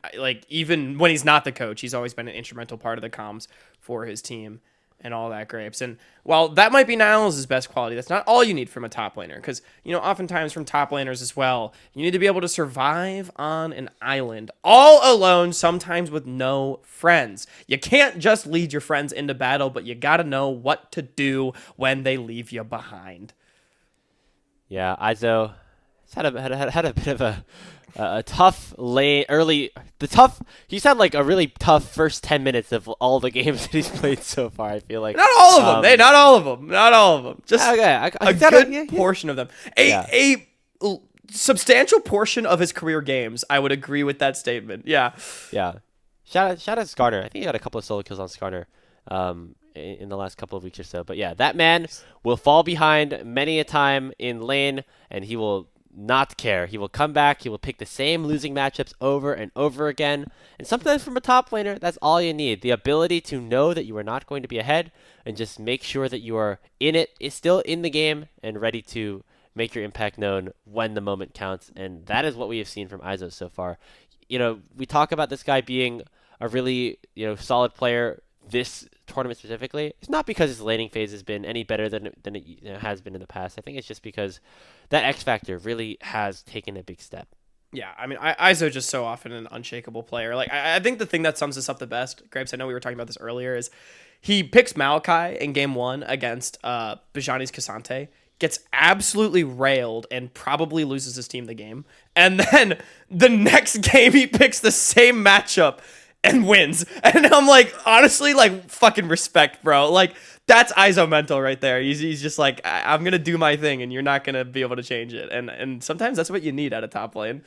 even when he's not the coach, he's always been an instrumental part of the comms for his team and all that, Grapes. And while that might be Niles' best quality, that's not all you need from a top laner. Because, oftentimes from top laners as well, you need to be able to survive on an island all alone, sometimes with no friends. You can't just lead your friends into battle, but you got to know what to do when they leave you behind. Yeah, Aizo had a bit of a tough lane early. He's had a really tough first 10 minutes of all the games that he's played so far. I feel like not all of them. Not all of them. Just okay, a good portion of them. A substantial portion of his career games. I would agree with that statement. Yeah. Yeah. Shout out Skarner. I think he got a couple of solo kills on Skarner in the last couple of weeks or so. But yeah, that man will fall behind many a time in lane, and he will not care. He will come back. He will pick the same losing matchups over and over again. And sometimes from a top laner, that's all you need. The ability to know that you are not going to be ahead and just make sure that you are is still in the game and ready to make your impact known when the moment counts. And that is what we have seen from Aizo so far. We talk about this guy being a really, solid player this tournament specifically. It's not because his laning phase has been any better than it has been in the past. I think it's just because that X factor really has taken a big step. Yeah, I mean, Aizo just so often an unshakable player. Like, I think the thing that sums this up the best, Grapes, I know we were talking about this earlier, is he picks Maokai in game one against Bijani's Cassante, gets absolutely railed, and probably loses his team the game. And then the next game, he picks the same matchup and wins. And I'm like, honestly, like, fucking respect, bro. Like, that's Aizo mental right there. He's just like, I'm going to do my thing, and you're not going to be able to change it. And sometimes that's what you need out of top lane.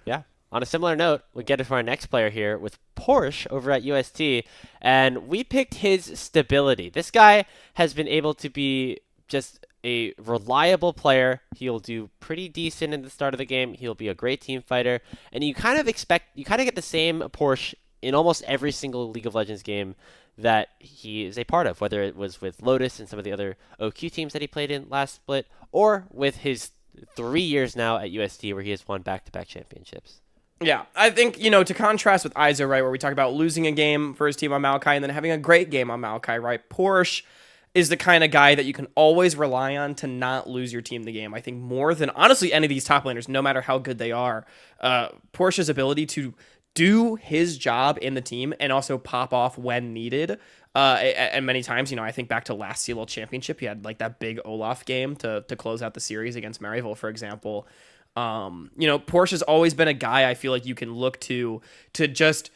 Yeah. On a similar note, we get it for our next player here with Porsche over at UST, and we picked his stability. This guy has been able to be just a reliable player. He'll do pretty decent in the start of the game. He'll be a great team fighter, and you kind of get the same Porsche in almost every single League of Legends game that he is a part of, whether it was with Lotus and some of the other OQ teams that he played in last split, or with his 3 years now at UST where he has won back-to-back championships. Yeah, I think, to contrast with Aizo, right, where we talk about losing a game for his team on Maokai and then having a great game on Maokai, right, Porsche is the kind of guy that you can always rely on to not lose your team the game. I think more than, honestly, any of these top laners, no matter how good they are, Porsche's ability to do his job in the team and also pop off when needed. And many times, I think back to last CLOL Championship, he had like that big Olaf game to close out the series against Maryville, for example. Porsche's always been a guy I feel like you can look to just,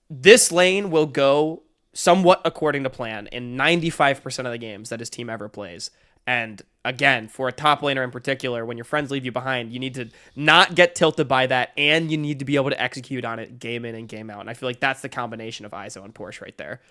this lane will go somewhat according to plan in 95% of the games that his team ever plays. And again, for a top laner in particular, when your friends leave you behind, you need to not get tilted by that, and you need to be able to execute on it game in and game out. And I feel like that's the combination of Aizo and Porsche right there.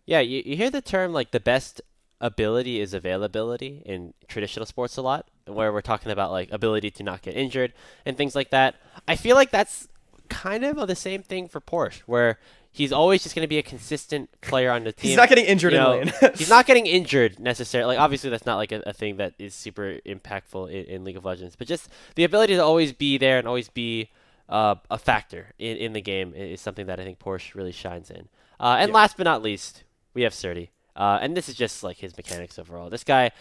Yeah, you hear the term like the best ability is availability in traditional sports a lot, where we're talking about like ability to not get injured and things like that. I feel like that's kind of the same thing for Porsche, where he's always just going to be a consistent player on the team. He's not getting injured in lane. He's not getting injured necessarily. Like, obviously, that's not like a thing that is super impactful in League of Legends. But just the ability to always be there and always be a factor in the game is something that I think Porsche really shines in. And last but not least, we have Srtty. And this is just like his mechanics overall. This guy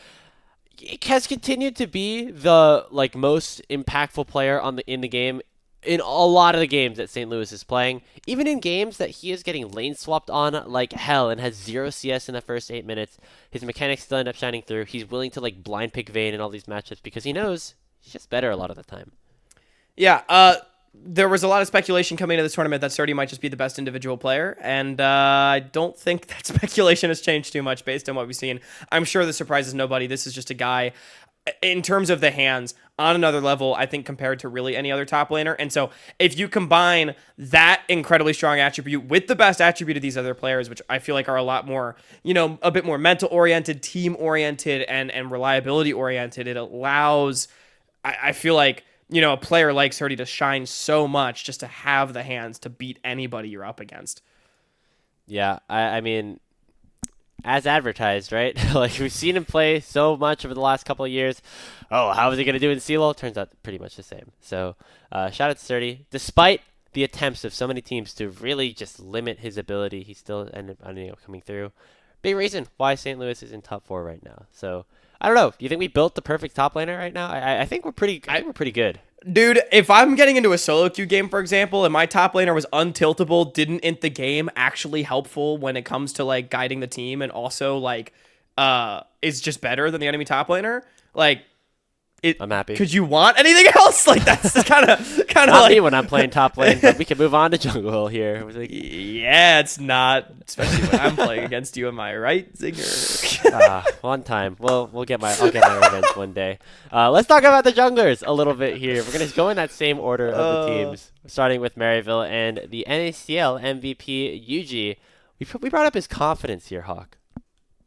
has continued to be the like most impactful player in the game in a lot of the games that St. Louis is playing, even in games that he is getting lane swapped on like hell and has 0 CS in the first 8 minutes. His mechanics still end up shining through. He's willing to like blind pick Vayne in all these matchups because he knows he's just better a lot of the time. Yeah, there was a lot of speculation coming into this tournament that Srtty might just be the best individual player, and I don't think that speculation has changed too much based on what we've seen. I'm sure this surprises nobody. This is just a guy, in terms of the hands, on another level, I think, compared to really any other top laner. And so if you combine that incredibly strong attribute with the best attribute of these other players, which I feel like are a lot more, a bit more mental-oriented, team-oriented, and reliability-oriented, it allows, I feel like, a player like Srtty to shine so much just to have the hands to beat anybody you're up against. Yeah, I mean, as advertised, right? Like, we've seen him play so much over the last couple of years. Oh, how is he going to do in CLOL? Turns out pretty much the same. So, shout out to Srtty. Despite the attempts of so many teams to really just limit his ability, he still ended up coming through. Big reason why St. Louis is in top 4 right now. So, I don't know. Do you think we built the perfect top laner right now? I think we're pretty good. Dude, if I'm getting into a solo queue game, for example, and my top laner was untiltable, didn't int the game, actually helpful when it comes to like guiding the team, and also like is just better than the enemy top laner, like I'm happy. Could you want anything else? Like that's kind of not like me when I'm playing top lane, but we can move on to jungle here. Like, yeah, it's not, especially when I'm playing against you. Am I right, Zinger? One time, I'll get my revenge one day. Let's talk about the junglers a little bit here. We're gonna go in that same order of the teams, starting with Maryville and the NACL MVP Yuuji. We brought up his confidence here, Hawk.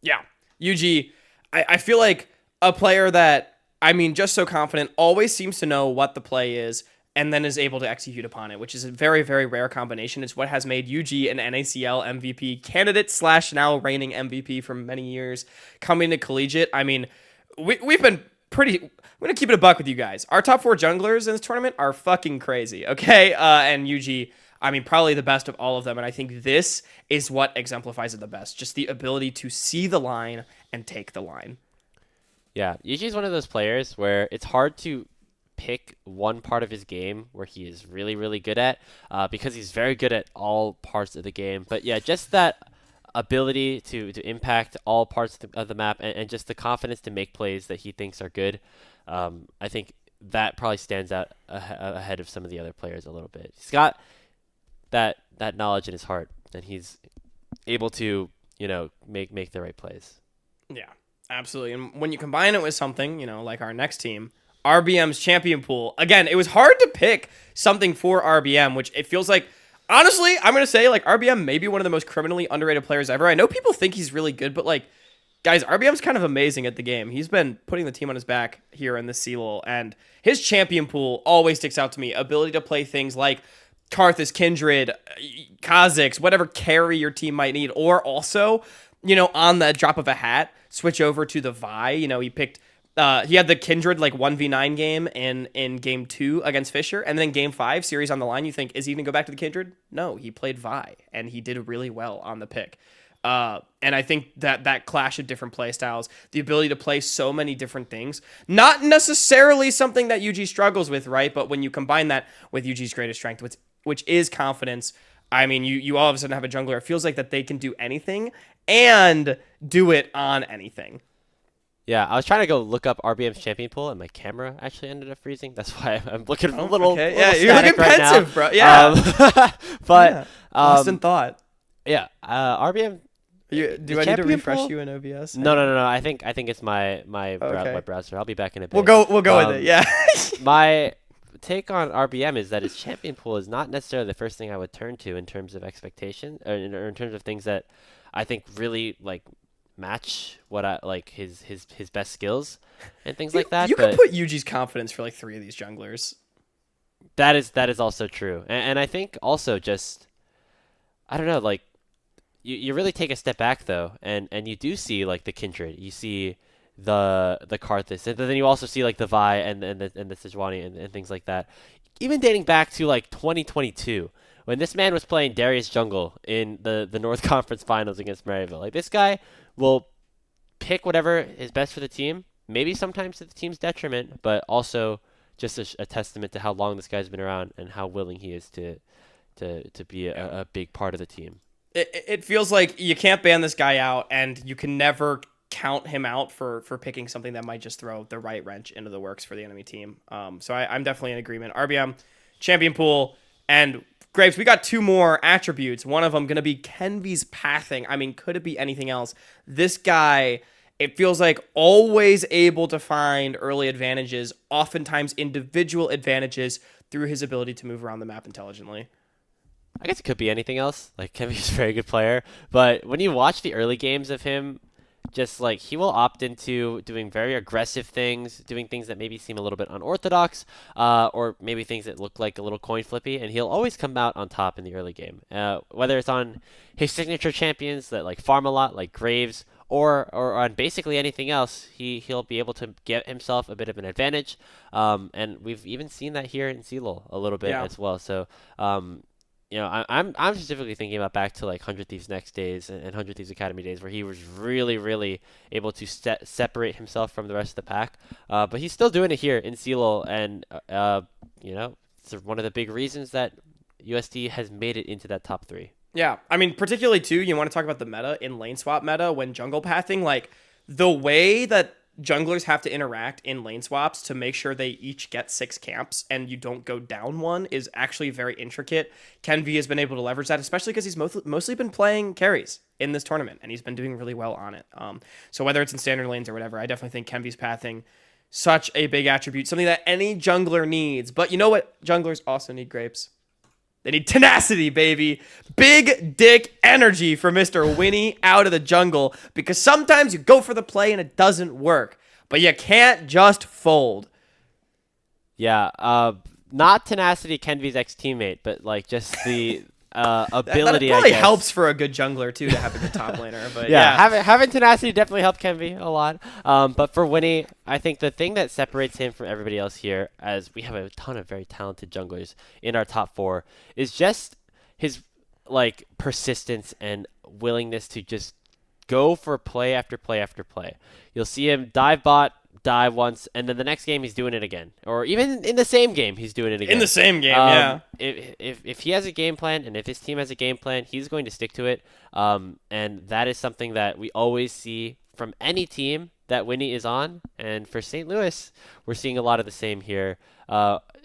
Yeah, Yuuji. I feel like a player that, just so confident, always seems to know what the play is and then is able to execute upon it, which is a very, very rare combination. It's what has made Yuuji an NACL MVP candidate / now reigning MVP for many years. Coming to collegiate, we've been pretty... I'm going to keep it a buck with you guys. Our top 4 junglers in this tournament are fucking crazy, okay? And Yuuji, probably the best of all of them, and I think this is what exemplifies it the best. Just the ability to see the line and take the line. Yeah, Yuuji is one of those players where it's hard to pick one part of his game where he is really, really good at, because he's very good at all parts of the game. But yeah, just that ability to impact all parts of the map, and just the confidence to make plays that he thinks are good. I think that probably stands out ahead of some of the other players a little bit. He's got that knowledge in his heart, and he's able to, make the right plays. Yeah, absolutely. And when you combine it with something, like our next team, RBM's champion pool, again, it was hard to pick something for RBM, which it feels like, honestly, I'm going to say, like, RBM may be one of the most criminally underrated players ever. I know people think he's really good, but, like, guys, RBM's kind of amazing at the game. He's been putting the team on his back here in the CLOL, and his champion pool always sticks out to me. Ability to play things like Karthus, Kindred, Kha'Zix, whatever carry your team might need, or also, on the drop of a hat, switch over to the Vi. He picked, he had the Kindred, like, 1v9 game in game 2 against Fisher, and then game 5, series on the line, you think, is he going to go back to the Kindred? No, he played Vi, and he did really well on the pick. And I think that clash of different play styles, the ability to play so many different things, not necessarily something that Yuuji struggles with, right? But when you combine that with Yuuji's greatest strength, which is confidence, I mean, you all of a sudden have a jungler. It feels like that they can do anything and do it on anything. Yeah, I was trying to go look up RBM's champion pool, and my camera actually ended up freezing. That's why I'm looking a little yeah, you're looking right pensive, now. bro. Yeah. But lost in thought. Yeah, RBM. Do I need to refresh you in OBS? No. I think it's my web browser. I'll be back in a bit. We'll go with it. Yeah. My take on RBM is that his champion pool is not necessarily the first thing I would turn to in terms of expectation, or in terms of things that I think really like match what I like his best skills and things like that. You could put Yuuji's confidence for like 3 of these junglers. That is also true, and I think also just, I don't know, like you really take a step back though, and you do see like the Kindred, you see the Karthus, and then you also see like the Vi and the Sejuani and things like that. Even dating back to like 2022, when this man was playing Darius Jungle in the North Conference Finals against Maryville. Like, this guy will pick whatever is best for the team, maybe sometimes to the team's detriment, but also just a testament to how long this guy's been around and how willing he is to be a big part of the team. It feels like you can't ban this guy out, and you can never count him out for picking something that might just throw the right wrench into the works for the enemy team. So I'm definitely in agreement. RBM, champion pool, and Graves, we got 2 more attributes. One of them going to be Kenvi's pathing. I mean, could it be anything else? This guy, it feels like always able to find early advantages, oftentimes individual advantages, through his ability to move around the map intelligently. I guess it could be anything else. Like, Kenvi's a very good player, but when you watch the early games of him, just like he will opt into doing very aggressive things, doing things that maybe seem a little bit unorthodox, or maybe things that look like a little coin flippy, and he'll always come out on top in the early game. Whether it's on his signature champions that like farm a lot, like Graves, or on basically anything else, he'll be able to get himself a bit of an advantage. And we've even seen that here in CLOL a little bit as well. So I'm specifically thinking about back to like 100 Thieves Next days and 100 Thieves Academy days, where he was really, really able to separate himself from the rest of the pack. But he's still doing it here in CLOL, and it's one of the big reasons that USD has made it into that top 3. Yeah, I mean, particularly too, you want to talk about the meta in lane swap meta when jungle pathing, like the way that junglers have to interact in lane swaps to make sure they each get 6 camps and you don't go down one is actually very intricate. Kenvi has been able to leverage that, especially because he's mostly been playing carries in this tournament, and he's been doing really well on it. So whether it's in standard lanes or whatever, I definitely think Kenvi's pathing, such a big attribute, something that any jungler needs. But you know what junglers also need, Grapes? They need tenacity, baby. Big dick energy for Mr. Winnie out of the jungle, because sometimes you go for the play and it doesn't work, but you can't just fold. Yeah, not tenacity, Kenvi's ex-teammate, but like just the ability. That probably I guess helps for a good jungler too to have a good top laner. But having tenacity definitely helped Kenvi a lot. But for Winnie, I think the thing that separates him from everybody else here, as we have a ton of very talented junglers in our top 4, is just his like persistence and willingness to just go for play after play after play. You'll see him dive bot dive once, and then the next game he's doing it again, or even in the same game he's doing it again. In the same game, yeah. If he has a game plan and if his team has a game plan, he's going to stick to it. And that is something that we always see from any team that Winnie is on. And for St. Louis, we're seeing a lot of the same here.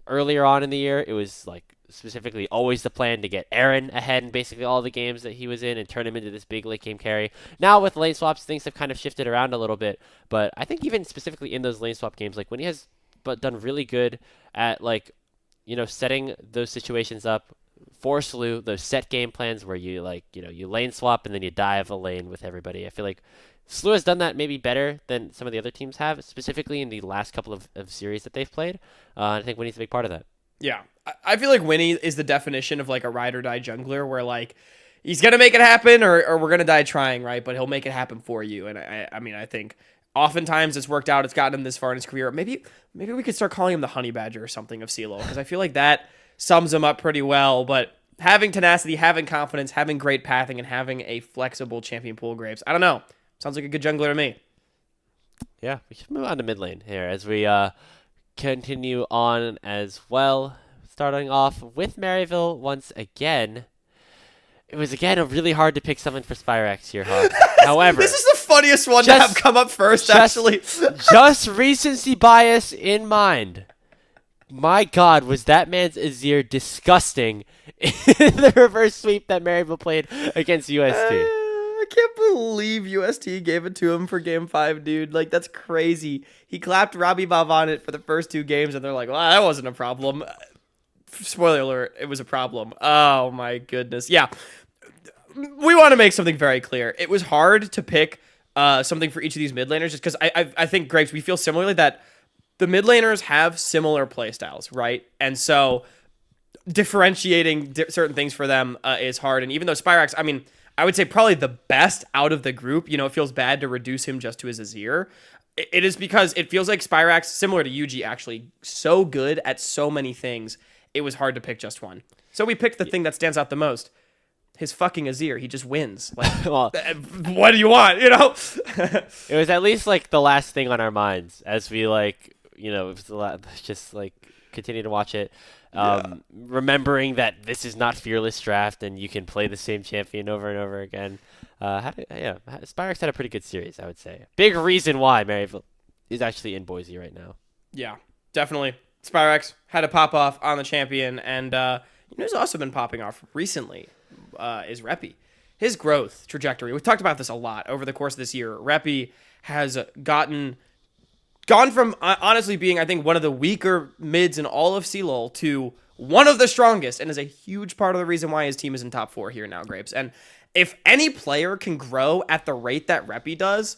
Earlier on in the year, it was like specifically always the plan to get Airren ahead in basically all the games that he was in and turn him into this big late game carry. Now with lane swaps, things have kind of shifted around a little bit, but I think even specifically in those lane swap games, like when he has done really good at like, setting those situations up for SLU, those set game plans where you you lane swap and then you dive a lane with everybody. I feel like SLU has done that maybe better than some of the other teams have, specifically in the last couple of series that they've played. I think Winnie's a big part of that. Yeah, I feel like Winnie is the definition of like a ride or die jungler where like he's going to make it happen or we're going to die trying, right? But he'll make it happen for you. And I think oftentimes it's worked out. It's gotten him this far in his career. Maybe we could start calling him the honey badger or something of CLOL because I feel like that sums him up pretty well. But having tenacity, having confidence, having great pathing, and having a flexible champion pool, Grapes, I don't know. Sounds like a good jungler to me. Yeah, we should move on to mid lane here as we continue on as well. Starting off with Maryville once again. It was again really hard to pick someone for Spirax here, Hawk. However, this is the funniest one to have come up first, actually. Just recency bias in mind. My God, was that man's Azir disgusting in the reverse sweep that Maryville played against UST? I can't believe UST gave it to him for game 5, dude. Like, that's crazy. He clapped RobbyBob on it for the first 2 games, and they're like, well, that wasn't a problem. Spoiler alert, it was a problem. Oh, my goodness. Yeah. We want to make something very clear. It was hard to pick something for each of these mid laners just because I think, Grapes, we feel similarly that the mid laners have similar playstyles, right? And so differentiating certain things for them is hard. And even though Spirax, I mean, I would say probably the best out of the group, it feels bad to reduce him just to his Azir. It is because it feels like Spirax, similar to Yuuji, actually so good at so many things, it was hard to pick just one. So we picked the thing that stands out the most. His fucking Azir. He just wins. Like, well, what do you want, It was at least like the last thing on our minds as we just like continue to watch it. Remembering that this is not Fearless Draft and you can play the same champion over and over again. Spirax had a pretty good series, I would say. Big reason why Maryville is actually in Boise right now. Yeah, definitely. Spirax had a pop off on the champion, and who's also been popping off recently is Reppy. His growth trajectory. We've talked about this a lot over the course of this year. Reppy has gone from honestly being, I think, one of the weaker mids in all of CLOL to one of the strongest, and is a huge part of the reason why his team is in top 4 here now, Grapes. And if any player can grow at the rate that Reppy does,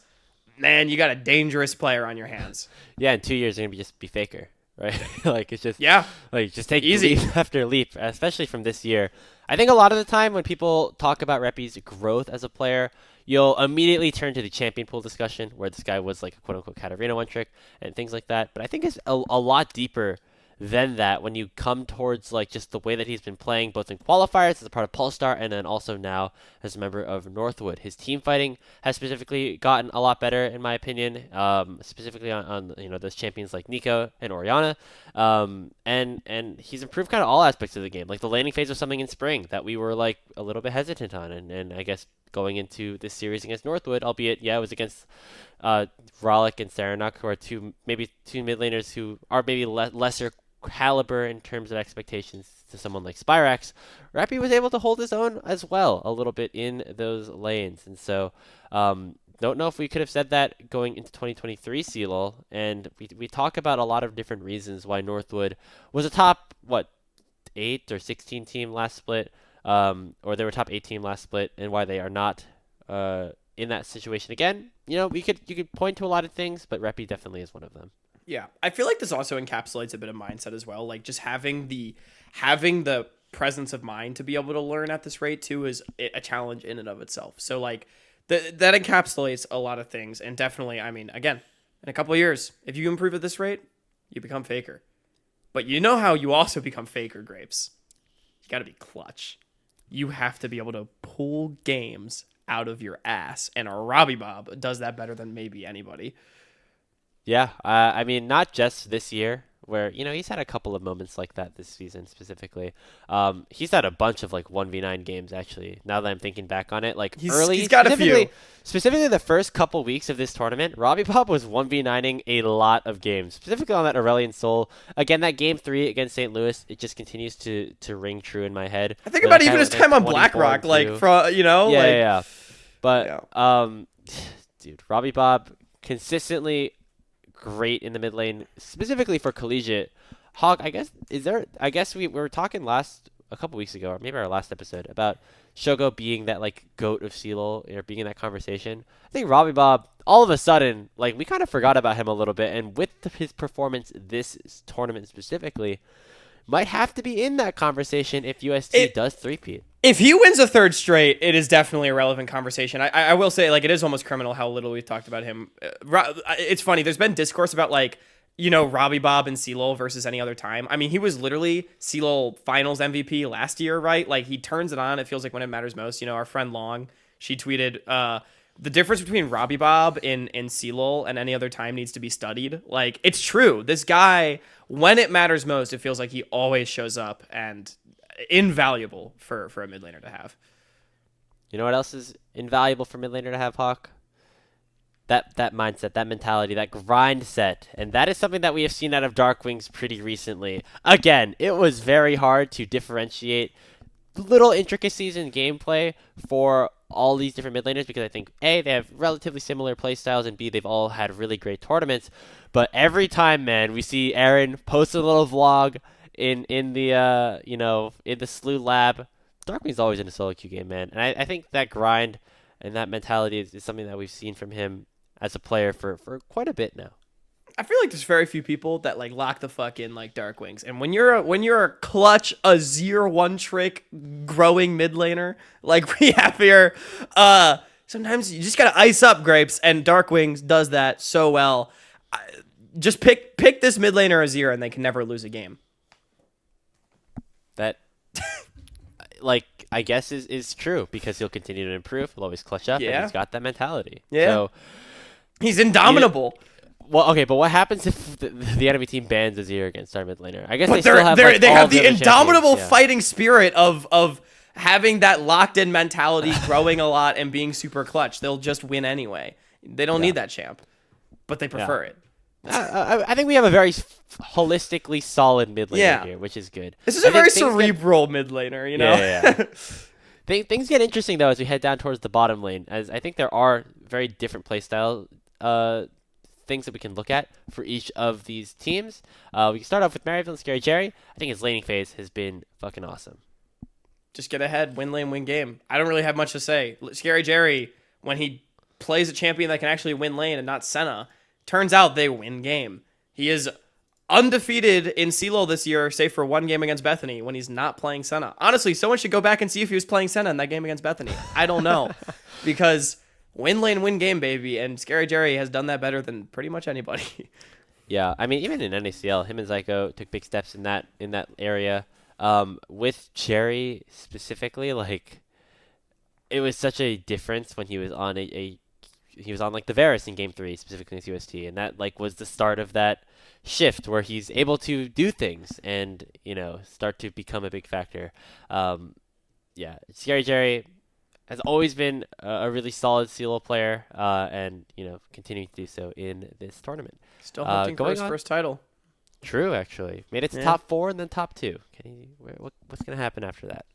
man, you got a dangerous player on your hands. Yeah, in 2 years, they're going to just be faker, right? Like, it's just, just take easy leap after leap, especially from this year. I think a lot of the time when people talk about Reppy's growth as a player, you'll immediately turn to the champion pool discussion where this guy was like a quote-unquote Katarina one trick and things like that. But I think it's a lot deeper than that when you come towards like just the way that he's been playing both in qualifiers as a part of Polestar and then also now as a member of Northwood. His team fighting has specifically gotten a lot better in my opinion, specifically on those champions like Nico and Orianna, and he's improved kind of all aspects of the game. Like the laning phase was something in spring that we were like a little bit hesitant on, and I guess going into this series against Northwood, albeit it was against Rollick and Saranuk, who are two mid laners who are maybe lesser caliber in terms of expectations to someone like Spirax. Reppy was able to hold his own as well a little bit in those lanes, and so don't know if we could have said that going into 2023 CLOL. And we talk about a lot of different reasons why Northwood was a top 8 or 16 team last split, or they were top 8 team last split, and why they are not in that situation again. You could point to a lot of things, but Reppy definitely is one of them. Yeah, I feel like this also encapsulates a bit of mindset as well. Like just having the presence of mind to be able to learn at this rate too is a challenge in and of itself. So like that encapsulates a lot of things, and definitely, I mean, again, in a couple of years, if you improve at this rate, you become Faker. But you know how you also become Faker, Grapes? You got to be clutch. You have to be able to pull games out of your ass, and a RobbyBob does that better than maybe anybody. Yeah, I mean, not just this year, where he's had a couple of moments like that this season specifically. He's had a bunch of like 1v9 games actually. Now that I'm thinking back on it, like He's early, got a few. specifically the first couple weeks of this tournament, RobbyBob was 1v9ing a lot of games, specifically on that Aurelion Soul. Again, that game 3 against St. Louis, it just continues to ring true in my head. I think about even his time on BlackRock, like from yeah. But yeah. dude, RobbyBob consistently great in the mid lane, specifically for collegiate. Hawk, I guess we were talking a couple weeks ago, or maybe our last episode, about Shogo being that like goat of CLOL, or being in that conversation. I think RobbyBob, all of a sudden, like we kind of forgot about him a little bit, and with his performance this tournament specifically, might have to be in that conversation if UST does three-peat. If he wins a third straight, it is definitely a relevant conversation. I will say, like, it is almost criminal how little we've talked about him. It's funny. There's been discourse about, like, RobbyBob and CLOL versus any other time. I mean, he was literally CLOL Finals MVP last year, right? Like, he turns it on. It feels like when it matters most. Our friend Long, she tweeted, the difference between RobbyBob in CLOL and any other time needs to be studied. Like, it's true. This guy, when it matters most, it feels like he always shows up, and invaluable for a mid laner to have. You know what else is invaluable for mid laner to have, Hawk? That mindset, that mentality, that grind set. And that is something that we have seen out of DarkWings pretty recently. Again, it was very hard to differentiate little intricacies in gameplay for all these different mid laners, because I think A, they have relatively similar playstyles, and B, they've all had really great tournaments. But every time, man, we see Airren post a little vlog in the in the SLU lab. DarkWings always in a solo queue game, man, and I think that grind and that mentality is something that we've seen from him as a player for quite a bit now. I feel like there's very few people that like lock the fuck in like DarkWings, and when you're a clutch, a 0-1 trick growing mid laner like we have here, sometimes you just gotta ice up grapes, and DarkWings does that so well. Just pick this mid laner Azir, and they can never lose a game. That, like, I guess is true, because he'll continue to improve. He'll always clutch up, and he's got that mentality. Yeah. So, he's indomitable. Well, okay, but what happens if the enemy team bans Azir against our mid laner? I guess but they still have they have the indomitable champions. fighting spirit of having that locked in mentality, growing a lot, and being super clutch. They'll just win anyway. They don't need that champ, but they prefer it. I think we have a very holistically solid mid laner here, which is good. This is a very cerebral mid laner, Yeah. Things get interesting, though, as we head down towards the bottom lane, as I think there are very different playstyle things that we can look at for each of these teams. We can start off with Maryville and ScaryJerry. I think his laning phase has been fucking awesome. Just get ahead, win lane, win game. I don't really have much to say. ScaryJerry, when he plays a champion that can actually win lane and not Senna, turns out they win game. He is undefeated in CLOL this year, save for one game against Bethany when he's not playing Senna. Honestly, someone should go back and see if he was playing Senna in that game against Bethany. I don't know. Because win lane, win game, baby. And ScaryJerry has done that better than pretty much anybody. Yeah, I mean, even in NACL, him and Zyko took big steps in that area. With Jerry specifically, like, it was such a difference when he was on he was on like the Varus in game 3, specifically in UST, and that like was the start of that shift where he's able to do things and start to become a big factor. ScaryJerry has always been a really solid CLOL player, and continuing to do so in this tournament. Still hunting for his first title. True, actually made it to top 4 and then top 2. What's gonna happen after that?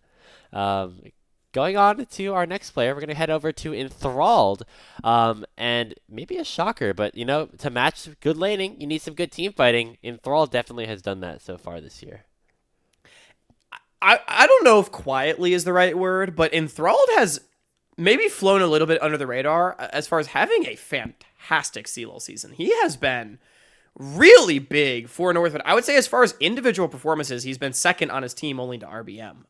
Going on to our next player, we're going to head over to Enthralled, and maybe a shocker, but, to match good laning, you need some good team fighting. Enthralled definitely has done that so far this year. I don't know if quietly is the right word, but Enthralled has maybe flown a little bit under the radar as far as having a fantastic CLOL season. He has been really big for Northwood. I would say as far as individual performances, he's been second on his team only to RBM.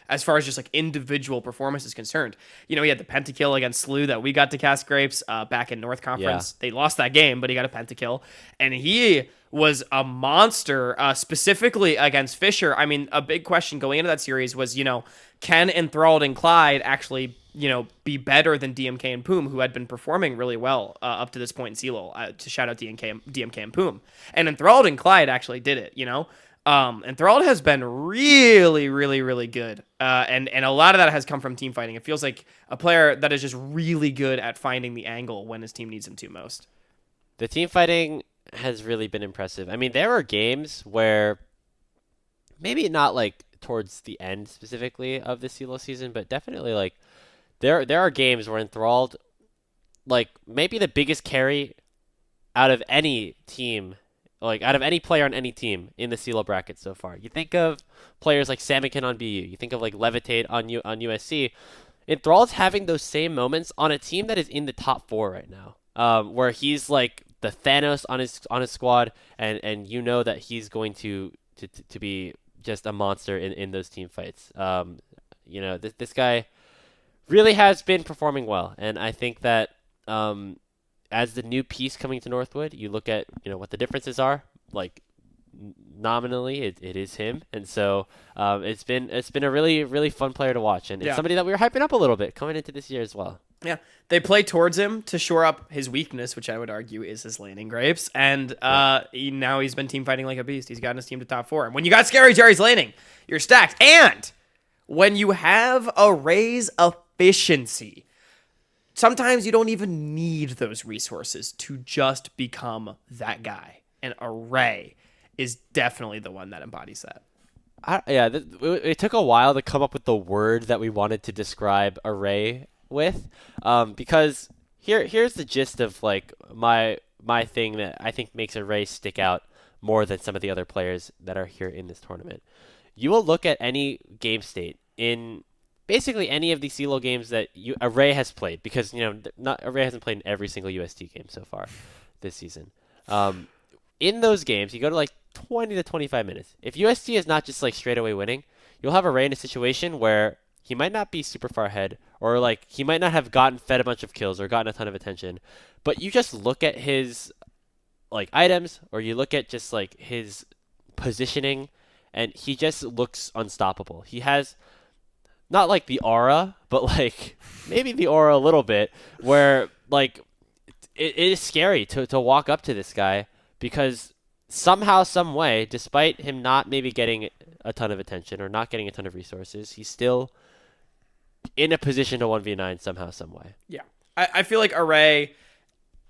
As far as just like individual performance is concerned. He had the pentakill against SLU that we got to cast grapes back in North Conference. Yeah. They lost that game, but he got a pentakill. And he was a monster, specifically against Fisher. I mean, a big question going into that series was, can Enthralled and Clyde actually, be better than DMK and Poom, who had been performing really well up to this point in CLOL, to shout out DMK and Poom. And Enthralled and Clyde actually did it, Enthralled has been really, really, really good. And a lot of that has come from team fighting. It feels like a player that is just really good at finding the angle when his team needs him to most. The team fighting has really been impressive. I mean, there are games where maybe not like towards the end specifically of the CLOL season, but definitely like there are games where Enthralled, like maybe the biggest carry out of any team, like out of any player on any team in the CLOL bracket so far. You think of players like Samikin on BU, you think of like Levitate on USC. Enthralled's having those same moments on a team that is in the top 4 right now, where he's like the Thanos on his squad, and that he's going to be just a monster in those team fights. This guy really has been performing well, and I think that as the new piece coming to Northwood, you look at what the differences are. Like nominally, it is him, and so it's been a really, really fun player to watch, and it's somebody that we were hyping up a little bit coming into this year as well. Yeah, they play towards him to shore up his weakness, which I would argue is his laning grapes. And now he's been team fighting like a beast. He's gotten his team to top 4. And when you got ScaryJerry's laning, you're stacked. And when you have Array's efficiency, sometimes you don't even need those resources to just become that guy. And Array is definitely the one that embodies that. It took a while to come up with the word that we wanted to describe Array with, because here's the gist of like my thing that I think makes Array stick out more than some of the other players that are here in this tournament. You will look at any game state in basically any of the CLOL games that Array has played, because Array hasn't played in every single UST game so far this season. In those games, you go to like 20 to 25 minutes. If UST is not just like straight away winning, you'll have Array in a situation where he might not be super far ahead, or like he might not have fed a bunch of kills or gotten a ton of attention, but you just look at his like items, or you look at just like his positioning, and he just looks unstoppable. He has not like the aura, but like maybe the aura a little bit, where like it is scary to walk up to this guy, because somehow, some way, despite him not maybe getting a ton of attention or not getting a ton of resources, he's still in a position to 1v9 somehow, some way. Yeah. I feel like Array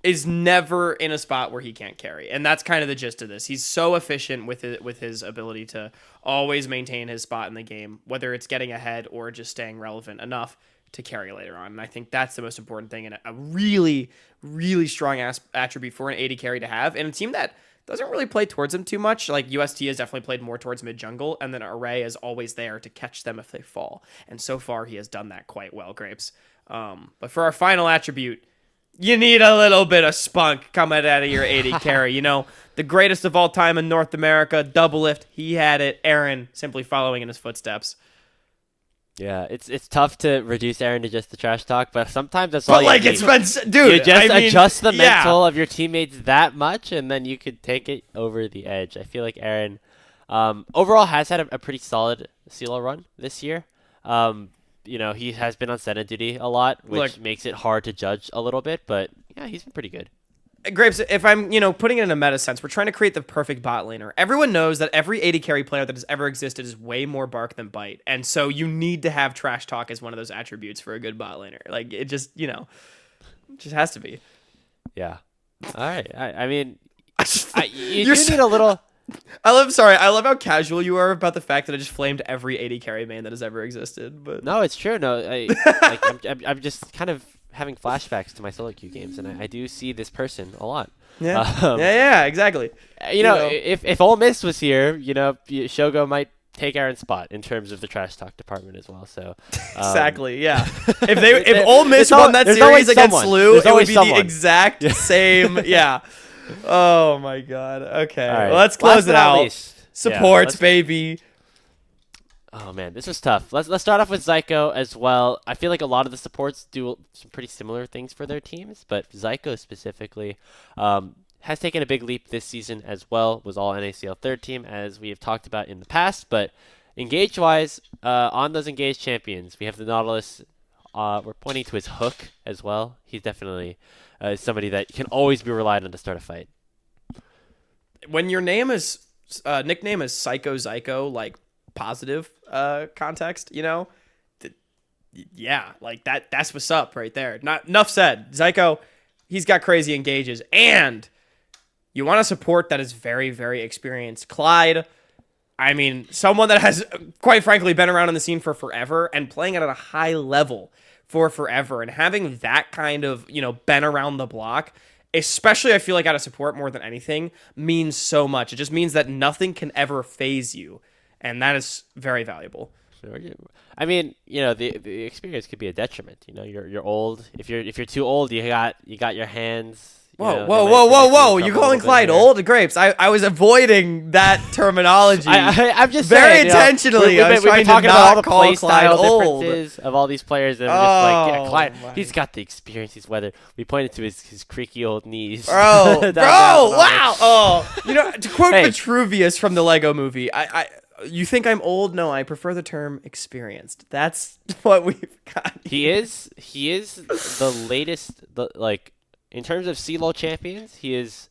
is never in a spot where he can't carry, and that's kind of the gist of this. He's so efficient with his ability to always maintain his spot in the game, whether it's getting ahead or just staying relevant enough to carry later on. And I think that's the most important thing, and a really, really strong attribute for an AD carry to have, and a team that doesn't really play towards him too much. Like UST has definitely played more towards mid jungle, and then Array is always there to catch them if they fall. And so far, he has done that quite well, Grapes. But for our final attribute, you need a little bit of spunk coming out of your AD carry. The greatest of all time in North America, double lift. He had it. Airren simply following in his footsteps. Yeah, it's tough to reduce Airren to just the trash talk, but sometimes that's all you need. It's been, dude. You just adjust the mental of your teammates that much, and then you could take it over the edge. I feel like Airren overall has had a pretty solid CLOL run this year. He has been on Senna duty a lot, which makes it hard to judge a little bit, but yeah, he's been pretty good. Grapes, if I'm, putting it in a meta sense, we're trying to create the perfect bot laner. Everyone knows that every AD carry player that has ever existed is way more bark than bite. And so you need to have trash talk as one of those attributes for a good bot laner. Like, it just, it just has to be. Yeah. All right. I mean, you do need a little... I love how casual you are about the fact that I just flamed every AD carry main that has ever existed. But no, it's true. No, I'm just kind of having flashbacks to my solo queue games, and I do see this person a lot. Yeah, yeah, exactly. If Ole Miss was here, Shogo might take Aaron's spot in terms of the trash talk department as well. So exactly, yeah. If Ole Miss won that series against Slew, it would be the exact same. Yeah. Oh my God. Okay, right. Well, let's close it out. Supports, baby. Oh man, this was tough. Let's start off with Zyko as well. I feel like a lot of the supports do some pretty similar things for their teams, but Zyko specifically, has taken a big leap this season as well. Was all NACL third team, as we have talked about in the past. But engage-wise, on those engaged champions, we have the Nautilus. We're pointing to his hook as well. He's definitely somebody that can always be relied on to start a fight. When your name is nickname is Zyko, like positive context, yeah, like that's what's up right there. Not enough said. Zyko, he's got crazy engages, and you want a support that is very, very experienced. Clyde, I mean, someone that has, quite frankly, been around in the scene for forever and playing it at a high level for forever, and having that kind of, been around the block, especially I feel like out of support more than anything, means so much. It just means that nothing can ever phase you, and that is very valuable. I mean, the experience could be a detriment. You're old. If you're too old, you got your hands. Whoa! You're calling Clyde old? Grapes. I was avoiding that terminology. I'm just very saying, intentionally. We've been talking about all the play style old. differences of all these players, and I'm just like, Clyde, he's got the experience. He's weathered. We pointed to his creaky old knees. Wow. Oh, to quote Vitruvius from the Lego Movie, you think I'm old? No, I prefer the term experienced. That's what we've got. He is the latest, in terms of CLOL champions, he is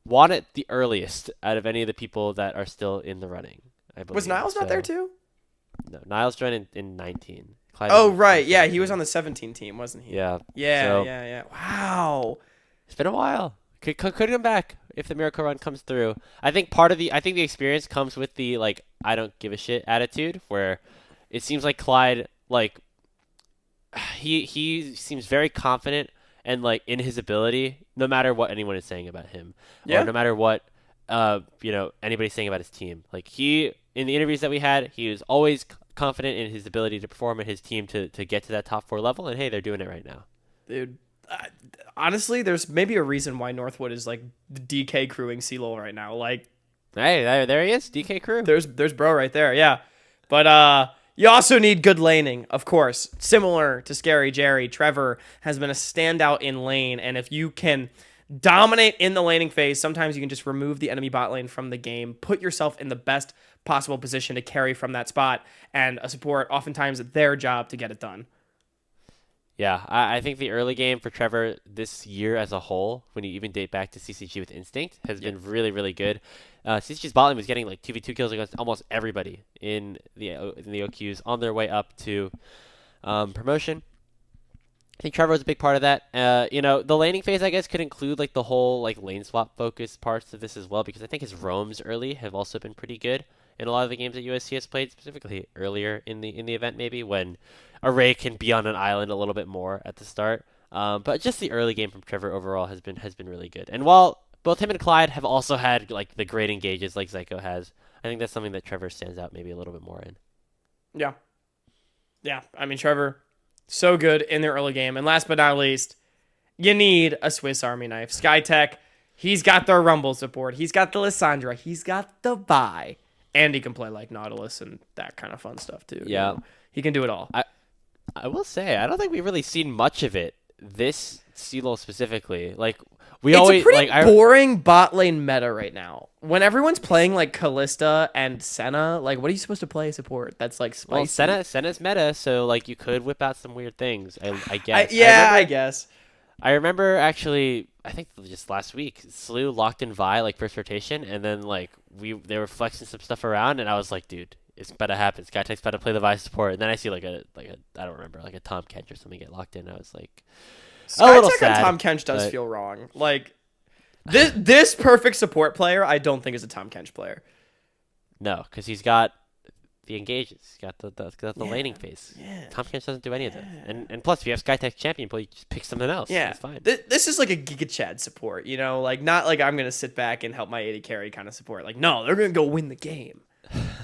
won it the earliest out of any of the people that are still in the running, I believe. Was Niles not there too? No, Niles joined in 19. Clyde right. Yeah, he was on the 17 team, wasn't he? Yeah. Yeah. Wow. It's been a while. Could come back if the miracle run comes through. I think the experience comes with the I don't give a shit attitude, where it seems like Clyde he seems very confident and in his ability, no matter what anyone is saying about him, or no matter what anybody's saying about his team. In the interviews that we had, he was always confident in his ability to perform and his team to get to that top 4 level, and hey, they're doing it right now. Dude. Honestly, there's maybe a reason why Northwood is the DK crewing CLOL right now. Hey, there he is, DK crew. There's bro right there, yeah. But you also need good laning, of course. Similar to ScaryJerry, Trevor has been a standout in lane, and if you can dominate in the laning phase, sometimes you can just remove the enemy bot lane from the game, put yourself in the best possible position to carry from that spot, and a support, oftentimes their job to get it done. Yeah, I think the early game for Trevor this year as a whole, when you even date back to CCG with Instinct, has been really, really good. CCG's bot lane was getting 2v2 kills against almost everybody in the OQs on their way up to promotion. I think Trevor was a big part of that. The laning phase, I guess, could include the whole lane swap focus parts of this as well, because I think his roams early have also been pretty good in a lot of the games that USC has played, specifically earlier in the event, maybe when Array can be on an island a little bit more at the start. But just the early game from Trevor overall has been really good. And while both him and Clyde have also had the great engages like Zyko has, I think that's something that Trevor stands out maybe a little bit more in. Yeah. I mean, Trevor, so good in the early game. And last but not least, you need a Swiss Army knife. SkyTec, he's got the Rumble support. He's got the Lissandra. He's got the Vi. And he can play Nautilus and that kind of fun stuff too. Yeah. He can do it all. I will say, I don't think we've really seen much of it this CLOL specifically. It's a pretty boring bot lane meta right now. When everyone's playing Kalista and Senna, what are you supposed to play support? That's spicy. Well, Senna's meta, so you could whip out some weird things. I guess. I guess. I remember actually, I think just last week, Slew locked in Vi first rotation, and then they were flexing some stuff around, and I was like, dude, it's about to happen. SkyTec's about to play the Vi support, and then I see I don't remember, a Tom Kench or something get locked in. I was like, a little sad. Tom Kench does feel wrong. This perfect support player, I don't think is a Tom Kench player. No, because he's got the engages. He's got the laning phase. Yeah. Tom Kench doesn't do any of that. And plus, if you have SkyTec champion play, you just pick something else. Yeah. It's fine. This is a Giga Chad support, not I'm going to sit back and help my AD carry kind of support. No, they're going to go win the game.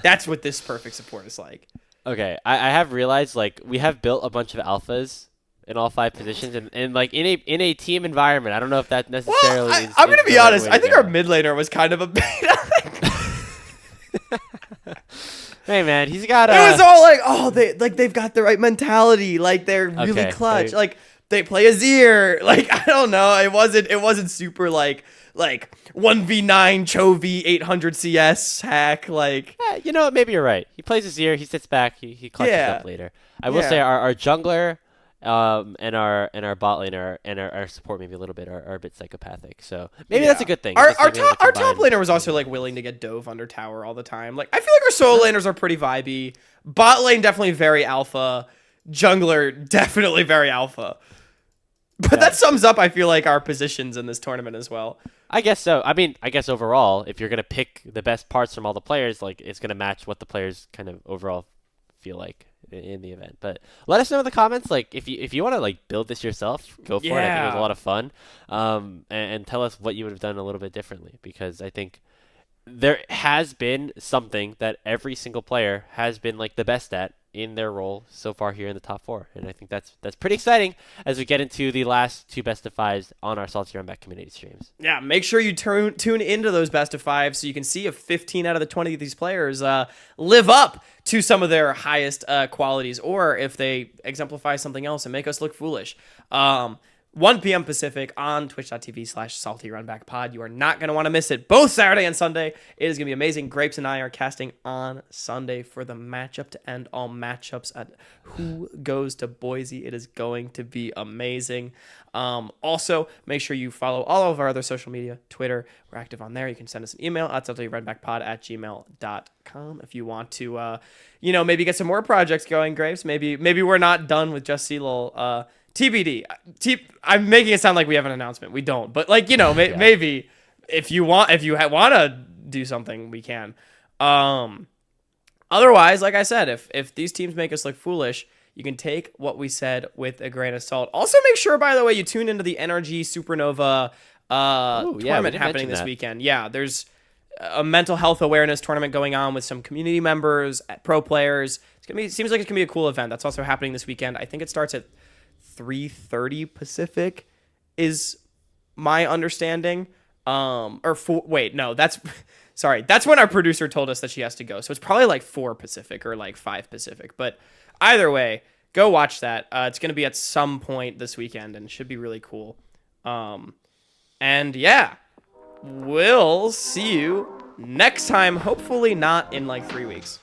That's what this perfect support is like. Okay, I have realized we have built a bunch of alphas in all 5 positions, and in a team environment. I don't know if that necessarily. Well, I'm gonna be honest. I think our mid laner was kind of a beta. Hey man, he's got. It was all they've got the right mentality. They're really clutch. they play Azir. Like, I don't know. It wasn't super like 1v9 Chovy 800 CS hack. Like, You know what? Maybe you're right. He plays Azir. He sits back. He clutches up later. I will say our jungler and our bot lane and our support maybe a little bit are a bit psychopathic. So maybe that's a good thing. Our top laner was also like willing to get dove under tower all the time. Like, I feel like our solo laners are pretty vibey. Bot lane definitely very alpha. Jungler definitely very alpha. But that sums up, I feel like, our positions in this tournament as well. I guess so. I mean, I guess overall, if you're gonna pick the best parts from all the players, like it's gonna match what the players kind of overall feel like in the event. But let us know in the comments, like if you want to like build this yourself, go for it. I think it was a lot of fun. And tell us what you would have done a little bit differently, because I think there has been something that every single player has been like the best at in their role so far here in the top 4, and I think that's pretty exciting as we get into the last 2 best of 5s on our Salty Runback community streams. Yeah, make sure you tune into those best of 5 so you can see if 15 out of the 20 of these players live up to some of their highest qualities, or if they exemplify something else and make us look foolish. 1 p.m. Pacific on twitch.tv/SaltyRunbackPod. You are not going to want to miss it. Both Saturday and Sunday. It is going to be amazing. Grapes and I are casting on Sunday for the matchup to end all matchups at Who Goes to Boise. It is going to be amazing. Also, make sure you follow all of our other social media. Twitter, we're active on there. You can send us an email at saltyrunbackpod@gmail.com if you want to, maybe get some more projects going, Grapes. Maybe we're not done with just CLOL. TBD. I'm making it sound like we have an announcement. We don't, but maybe if you want to do something, we can. Otherwise, like I said, if these teams make us look foolish, you can take what we said with a grain of salt. Also, make sure, by the way, you tune into the NRG Supernova tournament happening this weekend. Yeah, there's a mental health awareness tournament going on with some community members, pro players. Seems like it's gonna be a cool event. That's also happening this weekend. I think it starts at 3:30 Pacific is my understanding. That's when our producer told us that she has to go. So it's probably like 4 Pacific or like 5 Pacific. But either way, go watch that. It's going to be at some point this weekend and should be really cool. And yeah, we'll see you next time. Hopefully not in like 3 weeks.